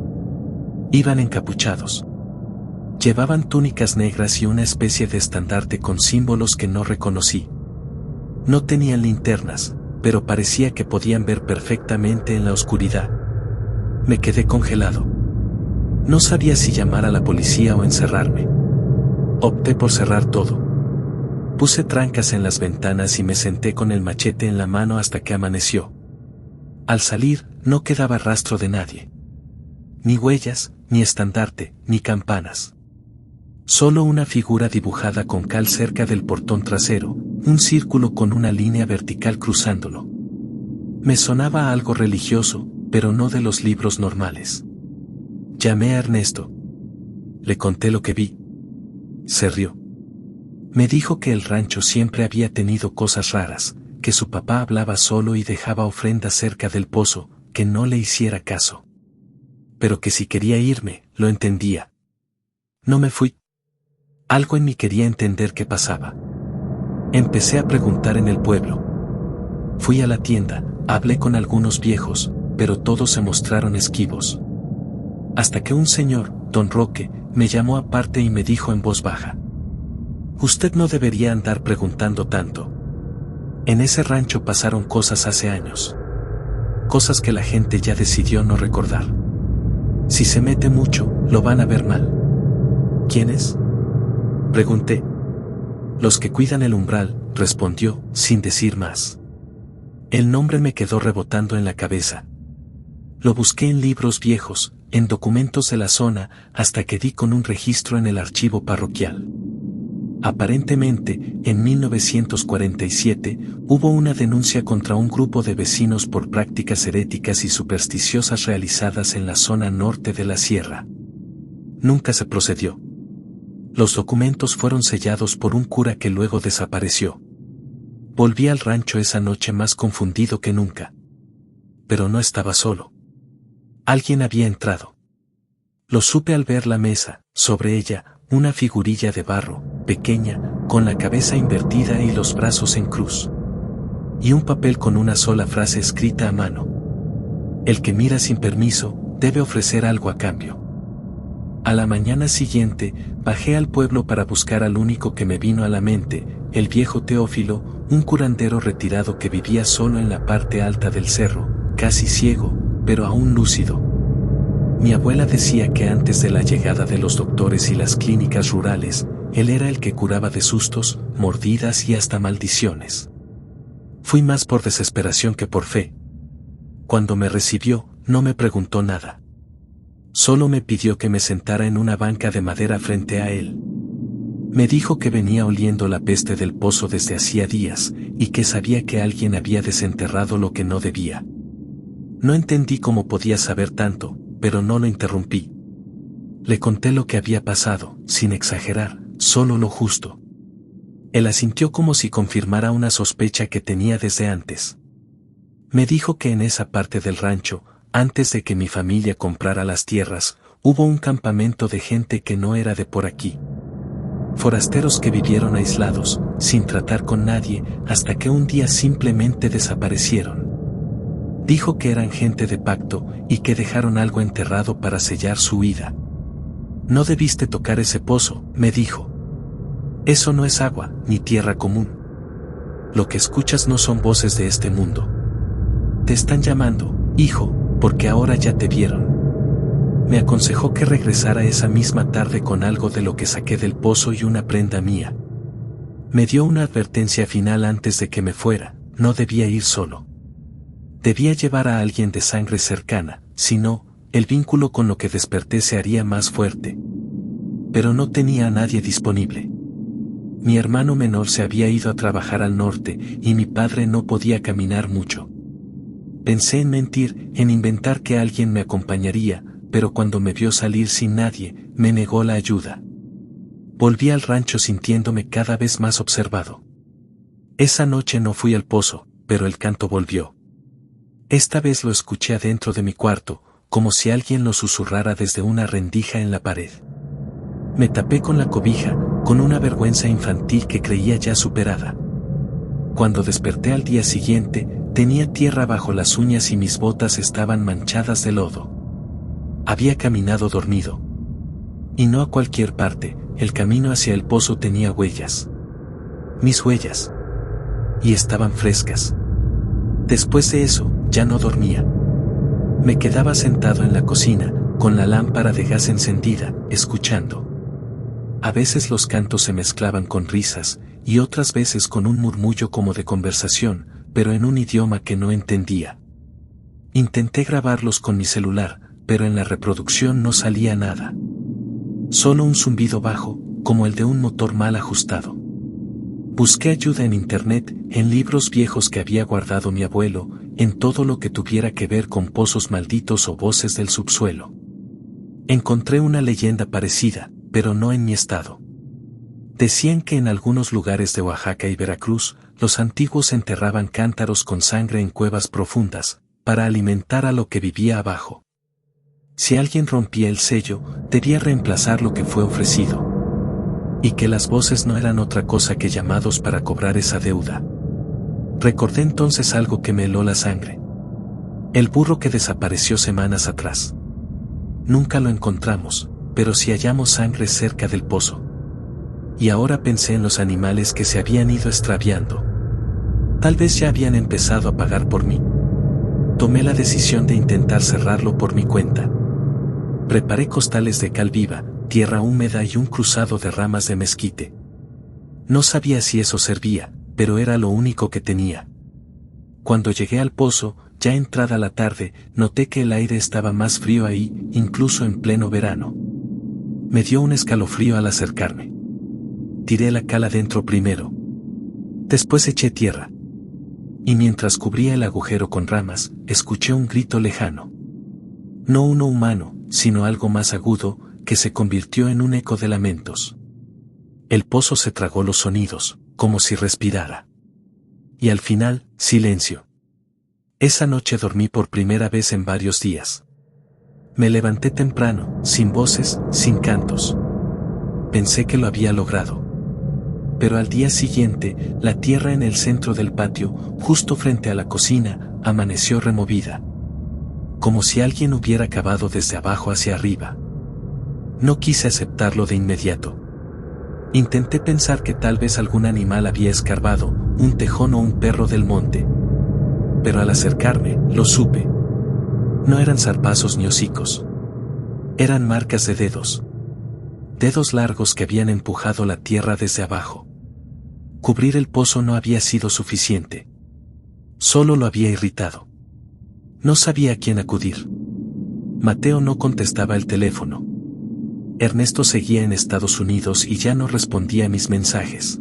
Iban encapuchados. Llevaban túnicas negras y una especie de estandarte con símbolos que no reconocí. No tenían linternas, pero parecía que podían ver perfectamente en la oscuridad. Me quedé congelado. No sabía si llamar a la policía o encerrarme. Opté por cerrar todo. Puse trancas en las ventanas y me senté con el machete en la mano hasta que amaneció. Al salir, no quedaba rastro de nadie. Ni huellas, ni estandarte, ni campanas. Solo una figura dibujada con cal cerca del portón trasero, un círculo con una línea vertical cruzándolo. Me sonaba algo religioso, pero no de los libros normales. Llamé a Ernesto. Le conté lo que vi. Se rió. Me dijo que el rancho siempre había tenido cosas raras, que su papá hablaba solo y dejaba ofrendas cerca del pozo, que no le hiciera caso. Pero que si quería irme, lo entendía. No me fui. Algo en mí quería entender qué pasaba. Empecé a preguntar en el pueblo. Fui a la tienda, hablé con algunos viejos, pero todos se mostraron esquivos. Hasta que un señor, don Roque, me llamó aparte y me dijo en voz baja: «Usted no debería andar preguntando tanto. En ese rancho pasaron cosas hace años. Cosas que la gente ya decidió no recordar. Si se mete mucho, lo van a ver mal». «¿Quiénes?», pregunté. «Los que cuidan el umbral», respondió, sin decir más. El nombre me quedó rebotando en la cabeza. Lo busqué en libros viejos, en documentos de la zona, hasta que di con un registro en el archivo parroquial. Aparentemente, en 1947, hubo una denuncia contra un grupo de vecinos por prácticas heréticas y supersticiosas realizadas en la zona norte de la sierra. Nunca se procedió. Los documentos fueron sellados por un cura que luego desapareció. Volví al rancho esa noche más confundido que nunca. Pero no estaba solo. Alguien había entrado. Lo supe al ver la mesa, sobre ella, una figurilla de barro, pequeña, con la cabeza invertida y los brazos en cruz. Y un papel con una sola frase escrita a mano: «El que mira sin permiso, debe ofrecer algo a cambio». A la mañana siguiente, bajé al pueblo para buscar al único que me vino a la mente, el viejo Teófilo, un curandero retirado que vivía solo en la parte alta del cerro, casi ciego, pero aún lúcido. Mi abuela decía que antes de la llegada de los doctores y las clínicas rurales, él era el que curaba de sustos, mordidas y hasta maldiciones. Fui más por desesperación que por fe. Cuando me recibió, no me preguntó nada. Solo me pidió que me sentara en una banca de madera frente a él. Me dijo que venía oliendo la peste del pozo desde hacía días, y que sabía que alguien había desenterrado lo que no debía. No entendí cómo podía saber tanto, pero no lo interrumpí. Le conté lo que había pasado, sin exagerar, solo lo justo. Él asintió como si confirmara una sospecha que tenía desde antes. Me dijo que en esa parte del rancho, antes de que mi familia comprara las tierras, hubo un campamento de gente que no era de por aquí. Forasteros que vivieron aislados, sin tratar con nadie, hasta que un día simplemente desaparecieron. Dijo que eran gente de pacto, y que dejaron algo enterrado para sellar su huida. «No debiste tocar ese pozo», me dijo. «Eso no es agua, ni tierra común. Lo que escuchas no son voces de este mundo. Te están llamando, hijo, porque ahora ya te vieron». Me aconsejó que regresara esa misma tarde con algo de lo que saqué del pozo y una prenda mía. Me dio una advertencia final antes de que me fuera: no debía ir solo. Debía llevar a alguien de sangre cercana, si no, el vínculo con lo que desperté se haría más fuerte. Pero no tenía a nadie disponible. Mi hermano menor se había ido a trabajar al norte, y mi padre no podía caminar mucho. Pensé en mentir, en inventar que alguien me acompañaría, pero cuando me vio salir sin nadie, me negó la ayuda. Volví al rancho sintiéndome cada vez más observado. Esa noche no fui al pozo, pero el canto volvió. Esta vez lo escuché adentro de mi cuarto, como si alguien lo susurrara desde una rendija en la pared. Me tapé con la cobija, con una vergüenza infantil que creía ya superada. Cuando desperté al día siguiente, tenía tierra bajo las uñas y mis botas estaban manchadas de lodo. Había caminado dormido. Y no a cualquier parte, el camino hacia el pozo tenía huellas. Mis huellas. Y estaban frescas. Después de eso, ya no dormía. Me quedaba sentado en la cocina, con la lámpara de gas encendida, escuchando. A veces los cantos se mezclaban con risas, y otras veces con un murmullo como de conversación, pero en un idioma que no entendía. Intenté grabarlos con mi celular, pero en la reproducción no salía nada. Solo un zumbido bajo, como el de un motor mal ajustado. Busqué ayuda en internet, en libros viejos que había guardado mi abuelo, en todo lo que tuviera que ver con pozos malditos o voces del subsuelo. Encontré una leyenda parecida, pero no en mi estado. Decían que en algunos lugares de Oaxaca y Veracruz, los antiguos enterraban cántaros con sangre en cuevas profundas, para alimentar a lo que vivía abajo. Si alguien rompía el sello, debía reemplazar lo que fue ofrecido. Y que las voces no eran otra cosa que llamados para cobrar esa deuda. Recordé entonces algo que me heló la sangre. El burro que desapareció semanas atrás. Nunca lo encontramos, pero sí hallamos sangre cerca del pozo. Y ahora pensé en los animales que se habían ido extraviando. Tal vez ya habían empezado a pagar por mí. Tomé la decisión de intentar cerrarlo por mi cuenta. Preparé costales de cal viva, tierra húmeda y un cruzado de ramas de mezquite. No sabía si eso servía, pero era lo único que tenía. Cuando llegué al pozo, ya entrada la tarde, noté que el aire estaba más frío ahí, incluso en pleno verano. Me dio un escalofrío al acercarme. Tiré la cal adentro primero. Después eché tierra. Y mientras cubría el agujero con ramas, escuché un grito lejano. No uno humano, sino algo más agudo, que se convirtió en un eco de lamentos. El pozo se tragó los sonidos, como si respirara. Y al final, silencio. Esa noche dormí por primera vez en varios días. Me levanté temprano, sin voces, sin cantos. Pensé que lo había logrado. Pero al día siguiente, la tierra en el centro del patio, justo frente a la cocina, amaneció removida. Como si alguien hubiera cavado desde abajo hacia arriba. No quise aceptarlo de inmediato. Intenté pensar que tal vez algún animal había escarbado, un tejón o un perro del monte. Pero al acercarme, lo supe. No eran zarpazos ni hocicos. Eran marcas de dedos. Dedos largos que habían empujado la tierra desde abajo. Cubrir el pozo no había sido suficiente. Solo lo había irritado. No sabía a quién acudir. Mateo no contestaba el teléfono. Ernesto seguía en Estados Unidos y ya no respondía a mis mensajes.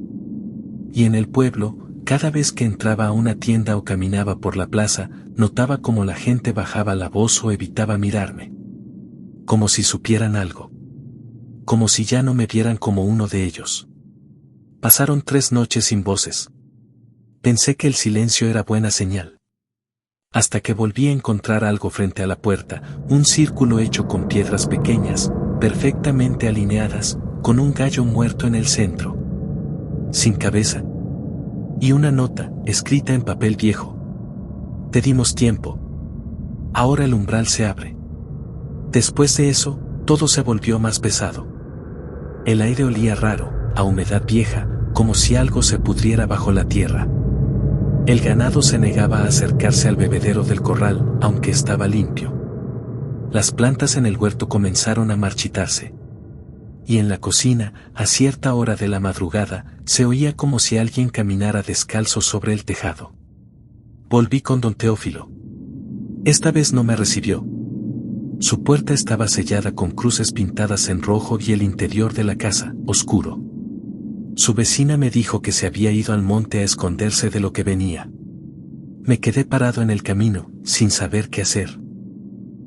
Y en el pueblo, cada vez que entraba a una tienda o caminaba por la plaza, notaba cómo la gente bajaba la voz o evitaba mirarme. Como si supieran algo. Como si ya no me vieran como uno de ellos. Pasaron 3 noches sin voces. Pensé que el silencio era buena señal. Hasta que volví a encontrar algo frente a la puerta, un círculo hecho con piedras pequeñas, perfectamente alineadas, con un gallo muerto en el centro. Sin cabeza. Y una nota, escrita en papel viejo. Te dimos tiempo. Ahora el umbral se abre. Después de eso, todo se volvió más pesado. El aire olía raro, a humedad vieja, como si algo se pudriera bajo la tierra. El ganado se negaba a acercarse al bebedero del corral, aunque estaba limpio. Las plantas en el huerto comenzaron a marchitarse. Y en la cocina, a cierta hora de la madrugada, se oía como si alguien caminara descalzo sobre el tejado. Volví con don Teófilo. Esta vez no me recibió. Su puerta estaba sellada con cruces pintadas en rojo y el interior de la casa, oscuro. Su vecina me dijo que se había ido al monte a esconderse de lo que venía. Me quedé parado en el camino, sin saber qué hacer.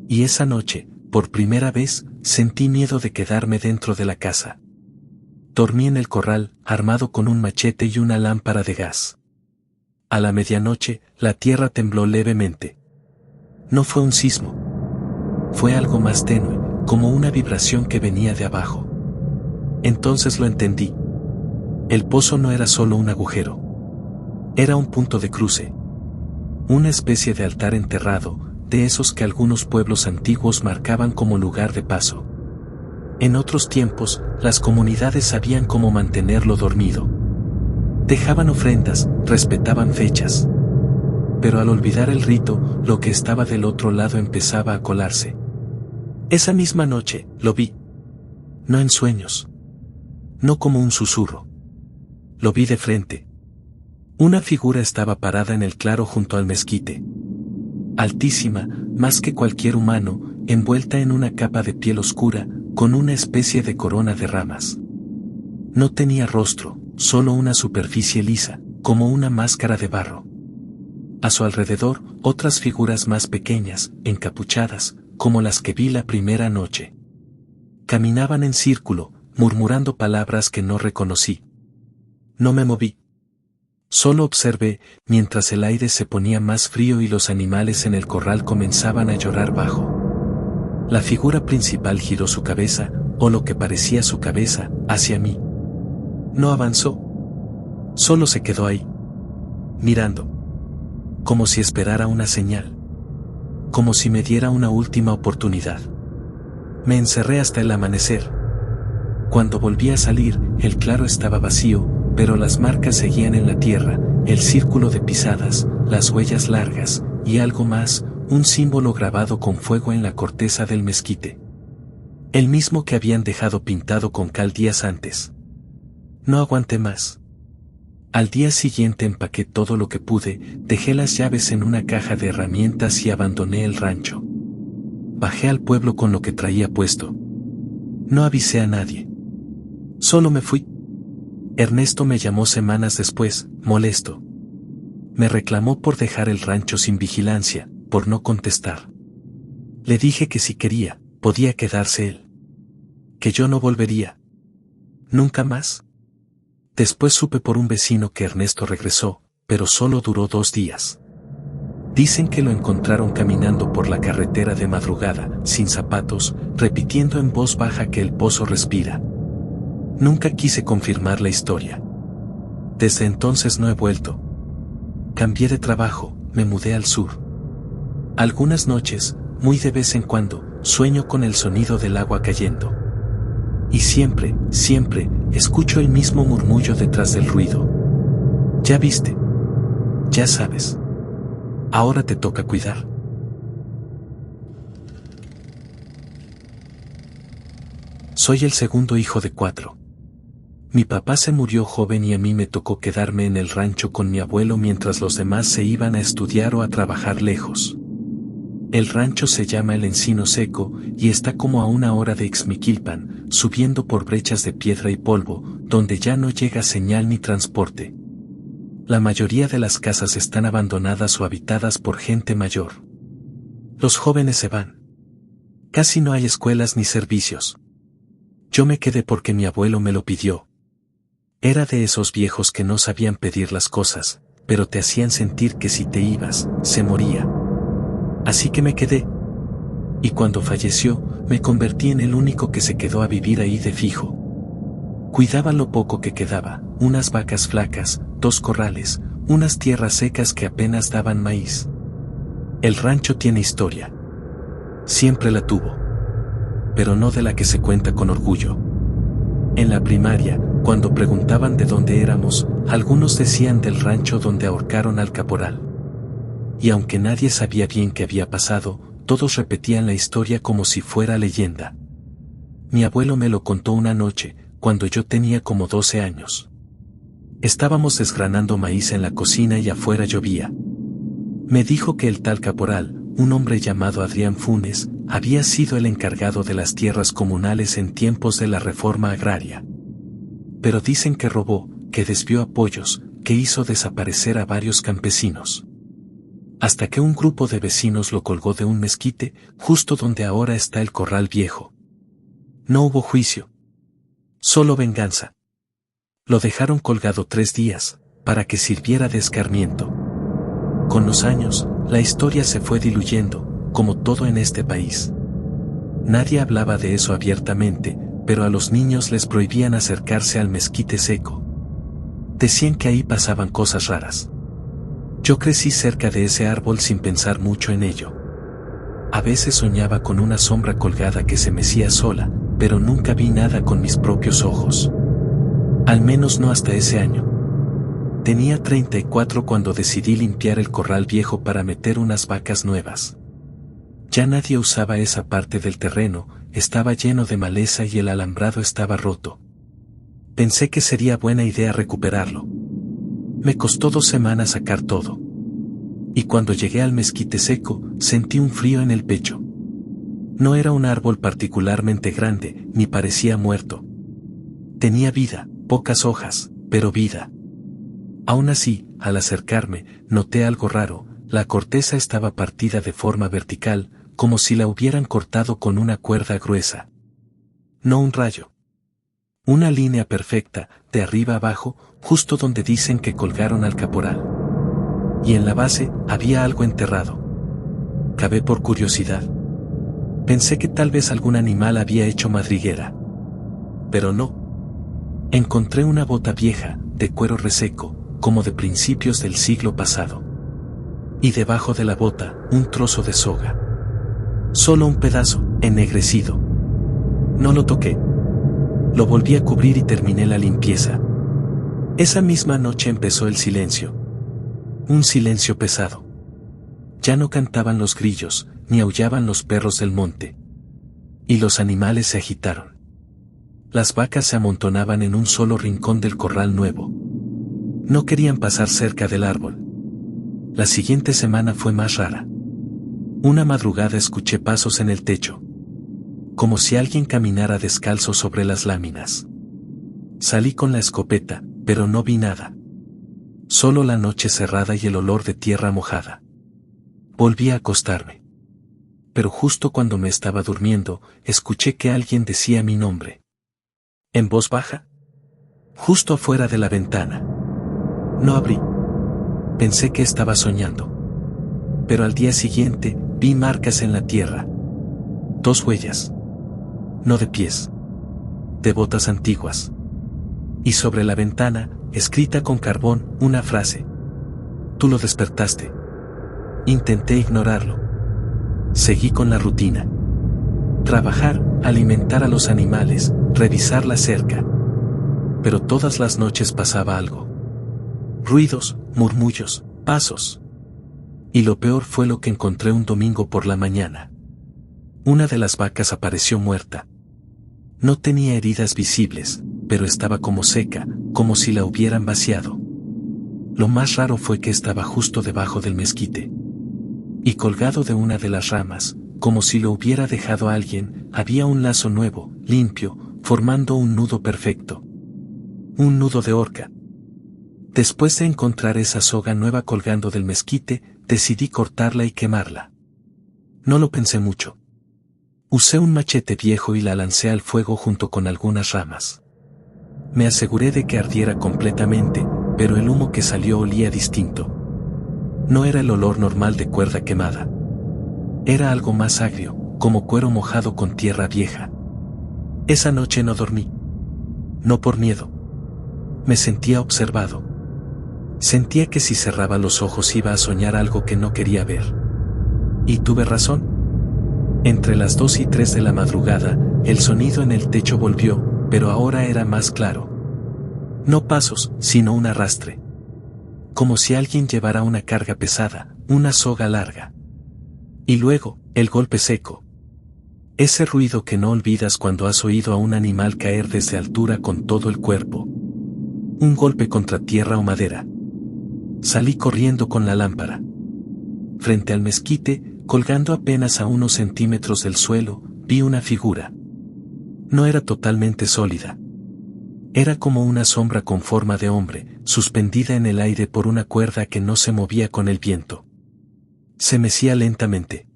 Y esa noche, por primera vez, sentí miedo de quedarme dentro de la casa. Dormí en el corral, armado con un machete y una lámpara de gas. A la medianoche, la tierra tembló levemente. No fue un sismo. Fue algo más tenue, como una vibración que venía de abajo. Entonces lo entendí. El pozo no era solo un agujero. Era un punto de cruce. Una especie de altar enterrado, de esos que algunos pueblos antiguos marcaban como lugar de paso. En otros tiempos, las comunidades sabían cómo mantenerlo dormido. Dejaban ofrendas, respetaban fechas. Pero al olvidar el rito, lo que estaba del otro lado empezaba a colarse. Esa misma noche, lo vi. No en sueños. No como un susurro. Lo vi de frente. Una figura estaba parada en el claro junto al mezquite. Altísima, más que cualquier humano, envuelta en una capa de piel oscura, con una especie de corona de ramas. No tenía rostro, solo una superficie lisa, como una máscara de barro. A su alrededor, otras figuras más pequeñas, encapuchadas, como las que vi la primera noche. Caminaban en círculo, murmurando palabras que no reconocí. No me moví. Solo observé, mientras el aire se ponía más frío y los animales en el corral comenzaban a llorar bajo. La figura principal giró su cabeza, o lo que parecía su cabeza, hacia mí. No avanzó. Solo se quedó ahí. Mirando. Como si esperara una señal. como si me diera una última oportunidad. Me encerré hasta el amanecer. Cuando volví a salir, el claro estaba vacío, pero las marcas seguían en la tierra, el círculo de pisadas, las huellas largas, y algo más, un símbolo grabado con fuego en la corteza del mezquite. El mismo que habían dejado pintado con cal días antes. No aguanté más. Al día siguiente empaqué todo lo que pude, dejé las llaves en una caja de herramientas y abandoné el rancho. Bajé al pueblo con lo que traía puesto. No avisé a nadie. Solo me fui. Ernesto me llamó semanas después, molesto. Me reclamó por dejar el rancho sin vigilancia, por no contestar. Le dije que si quería, podía quedarse él. Que yo no volvería. Nunca más. Después supe por un vecino que Ernesto regresó, pero solo duró 2 días. Dicen que lo encontraron caminando por la carretera de madrugada, sin zapatos, repitiendo en voz baja que el pozo respira. Nunca quise confirmar la historia. Desde entonces no he vuelto. Cambié de trabajo, me mudé al sur. Algunas noches, muy de vez en cuando, sueño con el sonido del agua cayendo. Y siempre, siempre, escucho el mismo murmullo detrás del ruido. Ya viste. Ya sabes. Ahora te toca cuidar. Soy el segundo hijo de 4. Mi papá se murió joven y a mí me tocó quedarme en el rancho con mi abuelo mientras los demás se iban a estudiar o a trabajar lejos. El rancho se llama El Encino Seco y está como a 1 hora de Ixmiquilpan, subiendo por brechas de piedra y polvo, donde ya no llega señal ni transporte. La mayoría de las casas están abandonadas o habitadas por gente mayor. Los jóvenes se van. Casi no hay escuelas ni servicios. Yo me quedé porque mi abuelo me lo pidió. Era de esos viejos que no sabían pedir las cosas, pero te hacían sentir que si te ibas, se moría. Así que me quedé. Y cuando falleció, me convertí en el único que se quedó a vivir ahí de fijo. Cuidaba lo poco que quedaba, unas vacas flacas, 2 corrales, unas tierras secas que apenas daban maíz. El rancho tiene historia. Siempre la tuvo. Pero no de la que se cuenta con orgullo. En la primaria, cuando preguntaban de dónde éramos, algunos decían del rancho donde ahorcaron al caporal. Y aunque nadie sabía bien qué había pasado, todos repetían la historia como si fuera leyenda. Mi abuelo me lo contó una noche, cuando yo tenía como 12 años. Estábamos desgranando maíz en la cocina y afuera llovía. Me dijo que el tal caporal, un hombre llamado Adrián Funes, había sido el encargado de las tierras comunales en tiempos de la reforma agraria. Pero dicen que robó, que desvió apoyos, que hizo desaparecer a varios campesinos. Hasta que un grupo de vecinos lo colgó de un mezquite, justo donde ahora está el corral viejo. No hubo juicio. Solo venganza. Lo dejaron colgado 3 días, para que sirviera de escarmiento. Con los años, la historia se fue diluyendo, como todo en este país. Nadie hablaba de eso abiertamente, pero a los niños les prohibían acercarse al mezquite seco. Decían que ahí pasaban cosas raras. Yo crecí cerca de ese árbol sin pensar mucho en ello. A veces soñaba con una sombra colgada que se mecía sola, pero nunca vi nada con mis propios ojos. Al menos no hasta ese año. Tenía 34 cuando decidí limpiar el corral viejo para meter unas vacas nuevas. Ya nadie usaba esa parte del terreno, estaba lleno de maleza y el alambrado estaba roto. Pensé que sería buena idea recuperarlo. Me costó 2 semanas sacar todo. Y cuando llegué al mezquite seco, sentí un frío en el pecho. No era un árbol particularmente grande, ni parecía muerto. Tenía vida, pocas hojas, pero vida. Aún así, al acercarme, noté algo raro, la corteza estaba partida de forma vertical, como si la hubieran cortado con una cuerda gruesa. No un rayo. Una línea perfecta, de arriba abajo, justo donde dicen que colgaron al caporal. Y en la base, había algo enterrado. Cavé por curiosidad. Pensé que tal vez algún animal había hecho madriguera. Pero no. Encontré una bota vieja, de cuero reseco, como de principios del siglo pasado. Y debajo de la bota, un trozo de soga. Solo un pedazo, ennegrecido. No lo toqué. Lo volví a cubrir y terminé la limpieza. Esa misma noche empezó el silencio. Un silencio pesado. Ya no cantaban los grillos, ni aullaban los perros del monte. Y los animales se agitaron. Las vacas se amontonaban en un solo rincón del corral nuevo. No querían pasar cerca del árbol. La siguiente semana fue más rara. Una madrugada escuché pasos en el techo. Como si alguien caminara descalzo sobre las láminas. Salí con la escopeta, pero no vi nada. Solo la noche cerrada y el olor de tierra mojada. Volví a acostarme. Pero justo cuando me estaba durmiendo, escuché que alguien decía mi nombre. En voz baja. Justo afuera de la ventana. No abrí. Pensé que estaba soñando. Pero al día siguiente, vi marcas en la tierra. 2 huellas. No de pies. De botas antiguas. Y sobre la ventana, escrita con carbón, una frase. Tú lo despertaste. Intenté ignorarlo. Seguí con la rutina. Trabajar, alimentar a los animales, revisar la cerca. Pero todas las noches pasaba algo. Ruidos, murmullos, pasos. Y lo peor fue lo que encontré un domingo por la mañana. Una de las vacas apareció muerta. No tenía heridas visibles, pero estaba como seca, como si la hubieran vaciado. Lo más raro fue que estaba justo debajo del mezquite. Y colgado de una de las ramas, como si lo hubiera dejado alguien, había un lazo nuevo, limpio, formando un nudo perfecto. Un nudo de horca. Después de encontrar esa soga nueva colgando del mezquite, decidí cortarla y quemarla. No lo pensé mucho. Usé un machete viejo y la lancé al fuego junto con algunas ramas. Me aseguré de que ardiera completamente, pero el humo que salió olía distinto. No era el olor normal de cuerda quemada. Era algo más agrio, como cuero mojado con tierra vieja. Esa noche no dormí. No por miedo. Me sentía observado. Sentía que si cerraba los ojos iba a soñar algo que no quería ver. Y tuve razón. Entre las 2 y 3 de la madrugada, el sonido en el techo volvió, pero ahora era más claro. No pasos, sino un arrastre. Como si alguien llevara una carga pesada, una soga larga. Y luego, el golpe seco. Ese ruido que no olvidas cuando has oído a un animal caer desde altura con todo el cuerpo. Un golpe contra tierra o madera. Salí corriendo con la lámpara. Frente al mezquite, colgando apenas a unos centímetros del suelo, vi una figura. No era totalmente sólida. Era como una sombra con forma de hombre, suspendida en el aire por una cuerda que no se movía con el viento. Se mecía lentamente.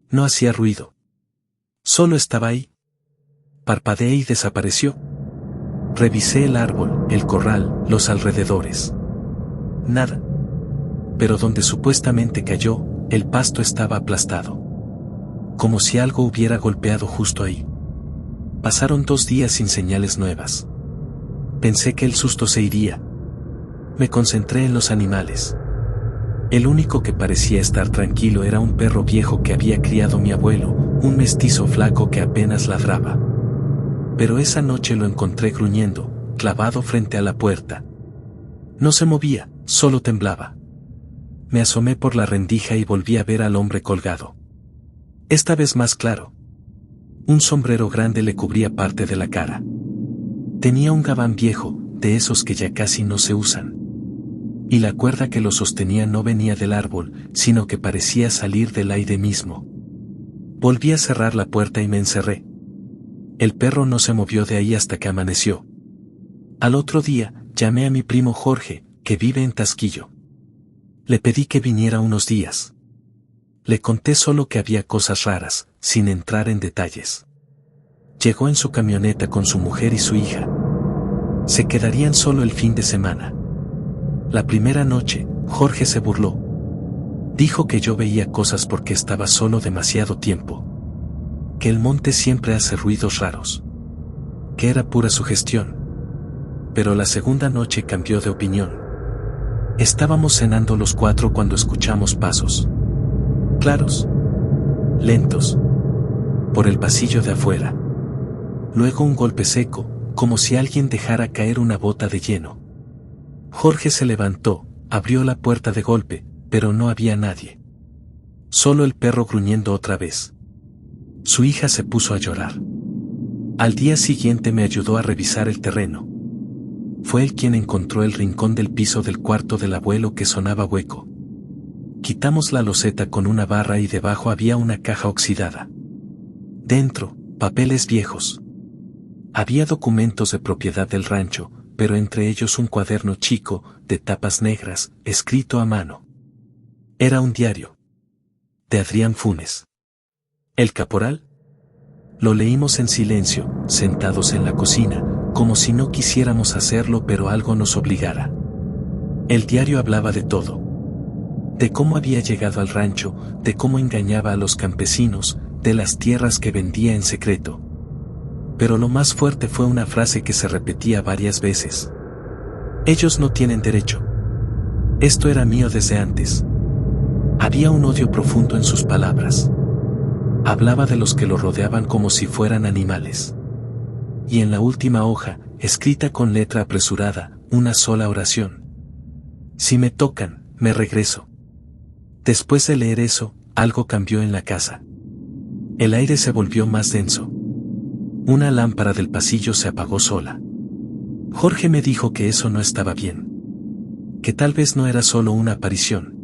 No hacía ruido. Solo estaba ahí. Parpadeé y desapareció. Revisé el árbol, el corral, los alrededores. Nada. Pero donde supuestamente cayó, el pasto estaba aplastado. Como si algo hubiera golpeado justo ahí. Pasaron 2 días sin señales nuevas. Pensé que el susto se iría. Me concentré en los animales. El único que parecía estar tranquilo era un perro viejo que había criado mi abuelo, un mestizo flaco que apenas ladraba. Pero esa noche lo encontré gruñendo, clavado frente a la puerta. No se movía, solo temblaba. Me asomé por la rendija y volví a ver al hombre colgado. Esta vez más claro. Un sombrero grande le cubría parte de la cara. Tenía un gabán viejo, de esos que ya casi no se usan. Y la cuerda que lo sostenía no venía del árbol, sino que parecía salir del aire mismo. Volví a cerrar la puerta y me encerré. El perro no se movió de ahí hasta que amaneció. Al otro día, llamé a mi primo Jorge, que vive en Tasquillo. Le pedí que viniera unos días. Le conté solo que había cosas raras, sin entrar en detalles. Llegó en su camioneta con su mujer y su hija. Se quedarían solo el fin de semana. La primera noche, Jorge se burló. Dijo que yo veía cosas porque estaba solo demasiado tiempo. Que el monte siempre hace ruidos raros. Que era pura sugestión. Pero la segunda noche cambió de opinión. Estábamos cenando los cuatro cuando escuchamos pasos. Claros. Lentos. Por el pasillo de afuera. Luego un golpe seco, como si alguien dejara caer una bota de hielo. Jorge se levantó, abrió la puerta de golpe, pero no había nadie. Solo el perro gruñendo otra vez. Su hija se puso a llorar. Al día siguiente me ayudó a revisar el terreno. Fue él quien encontró el rincón del piso del cuarto del abuelo que sonaba hueco. Quitamos la loseta con una barra y debajo había una caja oxidada. Dentro, papeles viejos. Había documentos de propiedad del rancho, pero entre ellos un cuaderno chico, de tapas negras, escrito a mano. Era un diario. De Adrián Funes. ¿El caporal? Lo leímos en silencio, sentados en la cocina, como si no quisiéramos hacerlo pero algo nos obligara. El diario hablaba de todo. De cómo había llegado al rancho, de cómo engañaba a los campesinos, de las tierras que vendía en secreto. Pero lo más fuerte fue una frase que se repetía varias veces. Ellos no tienen derecho. Esto era mío desde antes. Había un odio profundo en sus palabras. Hablaba de los que lo rodeaban como si fueran animales. Y en la última hoja, escrita con letra apresurada, una sola oración. Si me tocan, me regreso. Después de leer eso, algo cambió en la casa. El aire se volvió más denso. Una lámpara del pasillo se apagó sola. Jorge me dijo que eso no estaba bien. Que tal vez no era solo una aparición.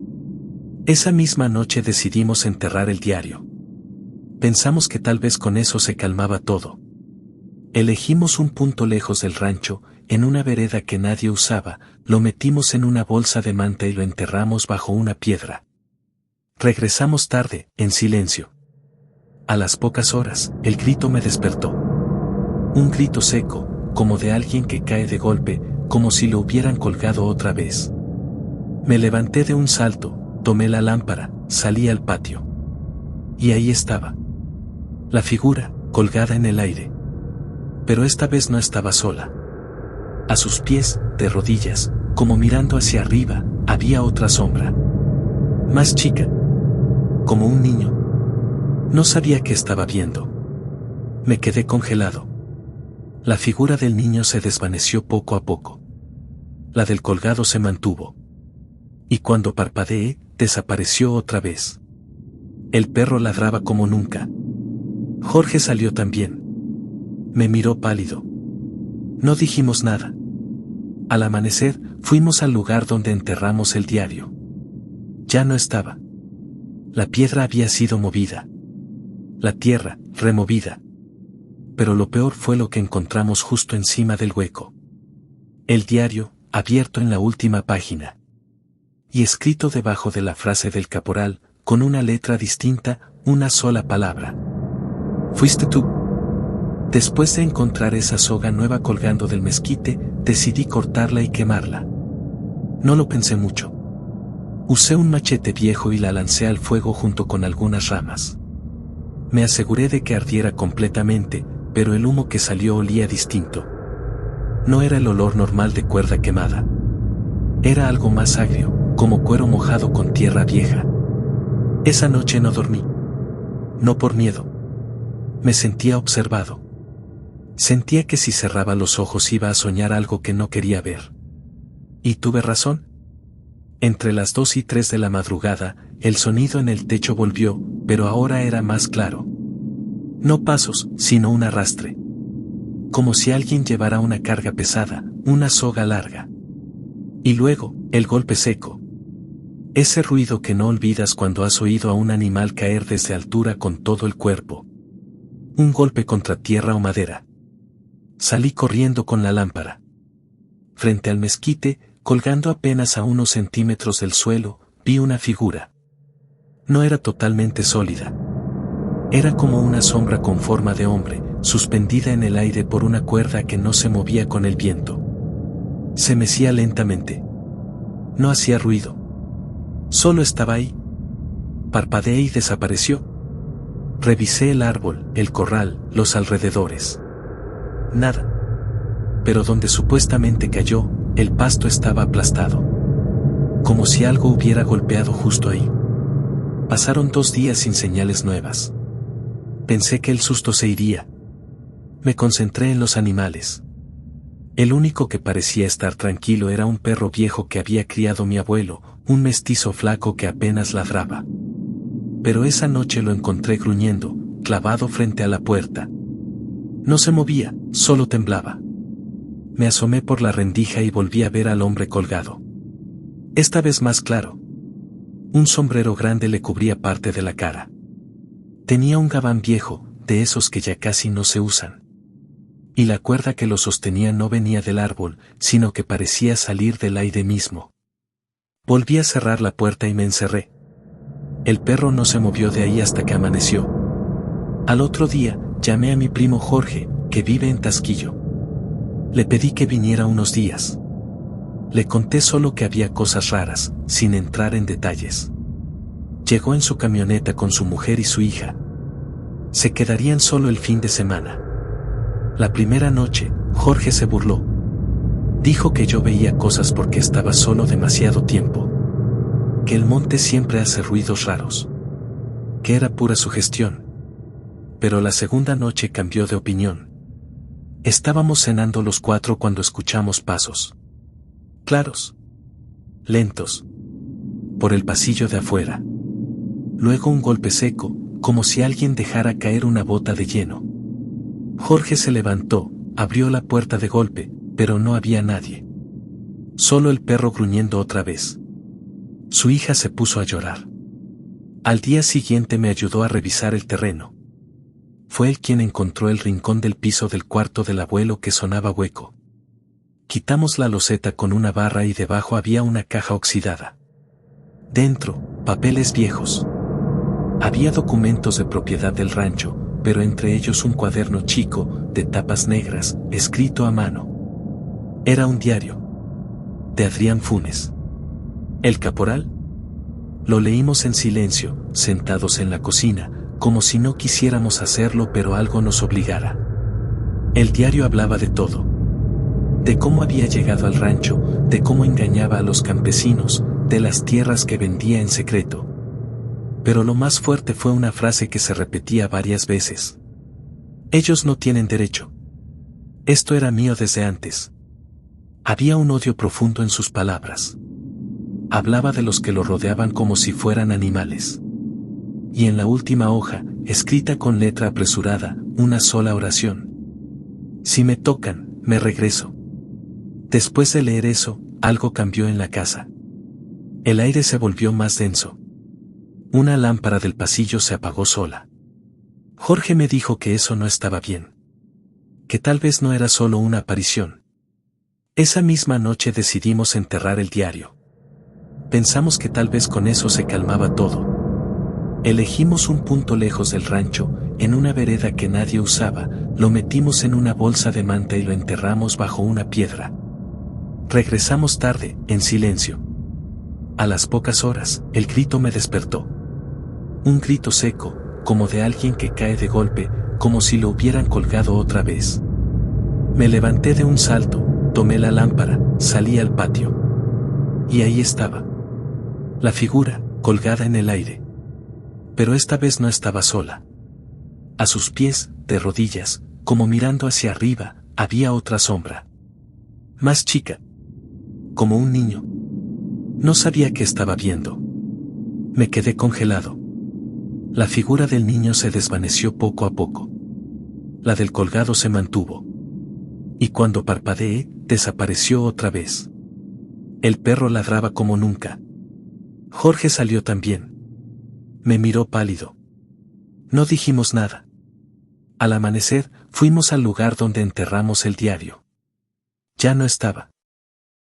Esa misma noche decidimos enterrar el diario. Pensamos que tal vez con eso se calmaba todo. Elegimos un punto lejos del rancho, en una vereda que nadie usaba, lo metimos en una bolsa de manta y lo enterramos bajo una piedra. Regresamos tarde, en silencio. A las pocas horas, el grito me despertó. Un grito seco, como de alguien que cae de golpe, como si lo hubieran colgado otra vez. Me levanté de un salto, tomé la lámpara, salí al patio. Y ahí estaba. La figura, colgada en el aire. Pero esta vez no estaba sola. A sus pies, de rodillas, como mirando hacia arriba, había otra sombra. Más chica. Como un niño. No sabía qué estaba viendo. Me quedé congelado. La figura del niño se desvaneció poco a poco. La del colgado se mantuvo. Y cuando parpadeé, desapareció otra vez. El perro ladraba como nunca. Jorge salió también. Me miró pálido. No dijimos nada. Al amanecer, fuimos al lugar donde enterramos el diario. Ya no estaba. La piedra había sido movida. La tierra, removida. Pero lo peor fue lo que encontramos justo encima del hueco. El diario, abierto en la última página. Y escrito debajo de la frase del caporal, con una letra distinta, una sola palabra. Fuiste tú. Después de encontrar esa soga nueva colgando del mezquite, decidí cortarla y quemarla. No lo pensé mucho. Usé un machete viejo y la lancé al fuego junto con algunas ramas. Me aseguré de que ardiera completamente, pero el humo que salió olía distinto. No era el olor normal de cuerda quemada. Era algo más agrio, como cuero mojado con tierra vieja. Esa noche no dormí. No por miedo. Me sentía observado. Sentía que si cerraba los ojos iba a soñar algo que no quería ver. Y tuve razón. Entre las 2 y 3 de la madrugada, el sonido en el techo volvió, pero ahora era más claro. No pasos, sino un arrastre. Como si alguien llevara una carga pesada, una soga larga. Y luego, el golpe seco. Ese ruido que no olvidas cuando has oído a un animal caer desde altura con todo el cuerpo. Un golpe contra tierra o madera. Salí corriendo con la lámpara. Frente al mezquite, colgando apenas a unos centímetros del suelo, vi una figura. No era totalmente sólida. Era como una sombra con forma de hombre, suspendida en el aire por una cuerda que no se movía con el viento. Se mecía lentamente. No hacía ruido. Solo estaba ahí. Parpadeé y desapareció. Revisé el árbol, el corral, los alrededores. Nada. Pero donde supuestamente cayó, el pasto estaba aplastado. como si algo hubiera golpeado justo ahí. Pasaron 2 días sin señales nuevas. Pensé que el susto se iría. Me concentré en los animales. El único que parecía estar tranquilo era un perro viejo que había criado mi abuelo, un mestizo flaco que apenas ladraba. Pero esa noche lo encontré gruñendo, clavado frente a la puerta. No se movía, solo temblaba. Me asomé por la rendija y volví a ver al hombre colgado. Esta vez más claro. Un sombrero grande le cubría parte de la cara. Tenía un gabán viejo, de esos que ya casi no se usan. Y la cuerda que lo sostenía no venía del árbol, sino que parecía salir del aire mismo. Volví a cerrar la puerta y me encerré. El perro no se movió de ahí hasta que amaneció. Al otro día, llamé a mi primo Jorge, que vive en Tasquillo. Le pedí que viniera unos días. Le conté solo que había cosas raras, sin entrar en detalles. Llegó en su camioneta con su mujer y su hija. Se quedarían solo el fin de semana. La primera noche, Jorge se burló. Dijo que yo veía cosas porque estaba solo demasiado tiempo. Que el monte siempre hace ruidos raros. Que era pura sugestión. Pero la segunda noche cambió de opinión. Estábamos cenando los 4 cuando escuchamos pasos. Claros. Lentos. Por el pasillo de afuera. Luego un golpe seco, como si alguien dejara caer una bota de hielo. Jorge se levantó, abrió la puerta de golpe, pero no había nadie. Solo el perro gruñendo otra vez. Su hija se puso a llorar. Al día siguiente me ayudó a revisar el terreno. Fue él quien encontró el rincón del piso del cuarto del abuelo que sonaba hueco. Quitamos la loseta con una barra y debajo había una caja oxidada. Dentro, papeles viejos. Había documentos de propiedad del rancho, pero entre ellos un cuaderno chico, de tapas negras, escrito a mano. Era un diario. De Adrián Funes. ¿El caporal? Lo leímos en silencio, sentados en la cocina, como si no quisiéramos hacerlo pero algo nos obligara. El diario hablaba de todo. De cómo había llegado al rancho, de cómo engañaba a los campesinos, de las tierras que vendía en secreto. Pero lo más fuerte fue una frase que se repetía varias veces. Ellos no tienen derecho. Esto era mío desde antes. Había un odio profundo en sus palabras. Hablaba de los que lo rodeaban como si fueran animales. Y en la última hoja, escrita con letra apresurada, una sola oración. Si me tocan, me regreso. Después de leer eso, algo cambió en la casa. El aire se volvió más denso. Una lámpara del pasillo se apagó sola. Jorge me dijo que eso no estaba bien. Que tal vez no era solo una aparición. Esa misma noche decidimos enterrar el diario. Pensamos que tal vez con eso se calmaba todo. Elegimos un punto lejos del rancho, en una vereda que nadie usaba, lo metimos en una bolsa de manta y lo enterramos bajo una piedra. Regresamos tarde, en silencio. A las pocas horas, el grito me despertó. Un grito seco, como de alguien que cae de golpe, como si lo hubieran colgado otra vez. Me levanté de un salto, tomé la lámpara, salí al patio. Y ahí estaba. La figura, colgada en el aire. Pero esta vez no estaba sola. A sus pies, de rodillas, como mirando hacia arriba, había otra sombra. Más chica. Como un niño. No sabía qué estaba viendo. Me quedé congelado. La figura del niño se desvaneció poco a poco. La del colgado se mantuvo. Y cuando parpadeé, desapareció otra vez. El perro ladraba como nunca. Jorge salió también. Me miró pálido. No dijimos nada. Al amanecer, fuimos al lugar donde enterramos el diario. Ya no estaba.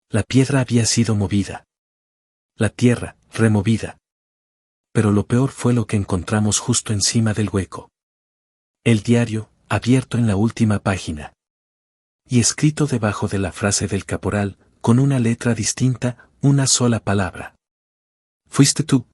La piedra había sido movida. La tierra, removida. Pero lo peor fue lo que encontramos justo encima del hueco. El diario, abierto en la última página. Y escrito debajo de la frase del caporal, con una letra distinta, una sola palabra. Fuiste tú.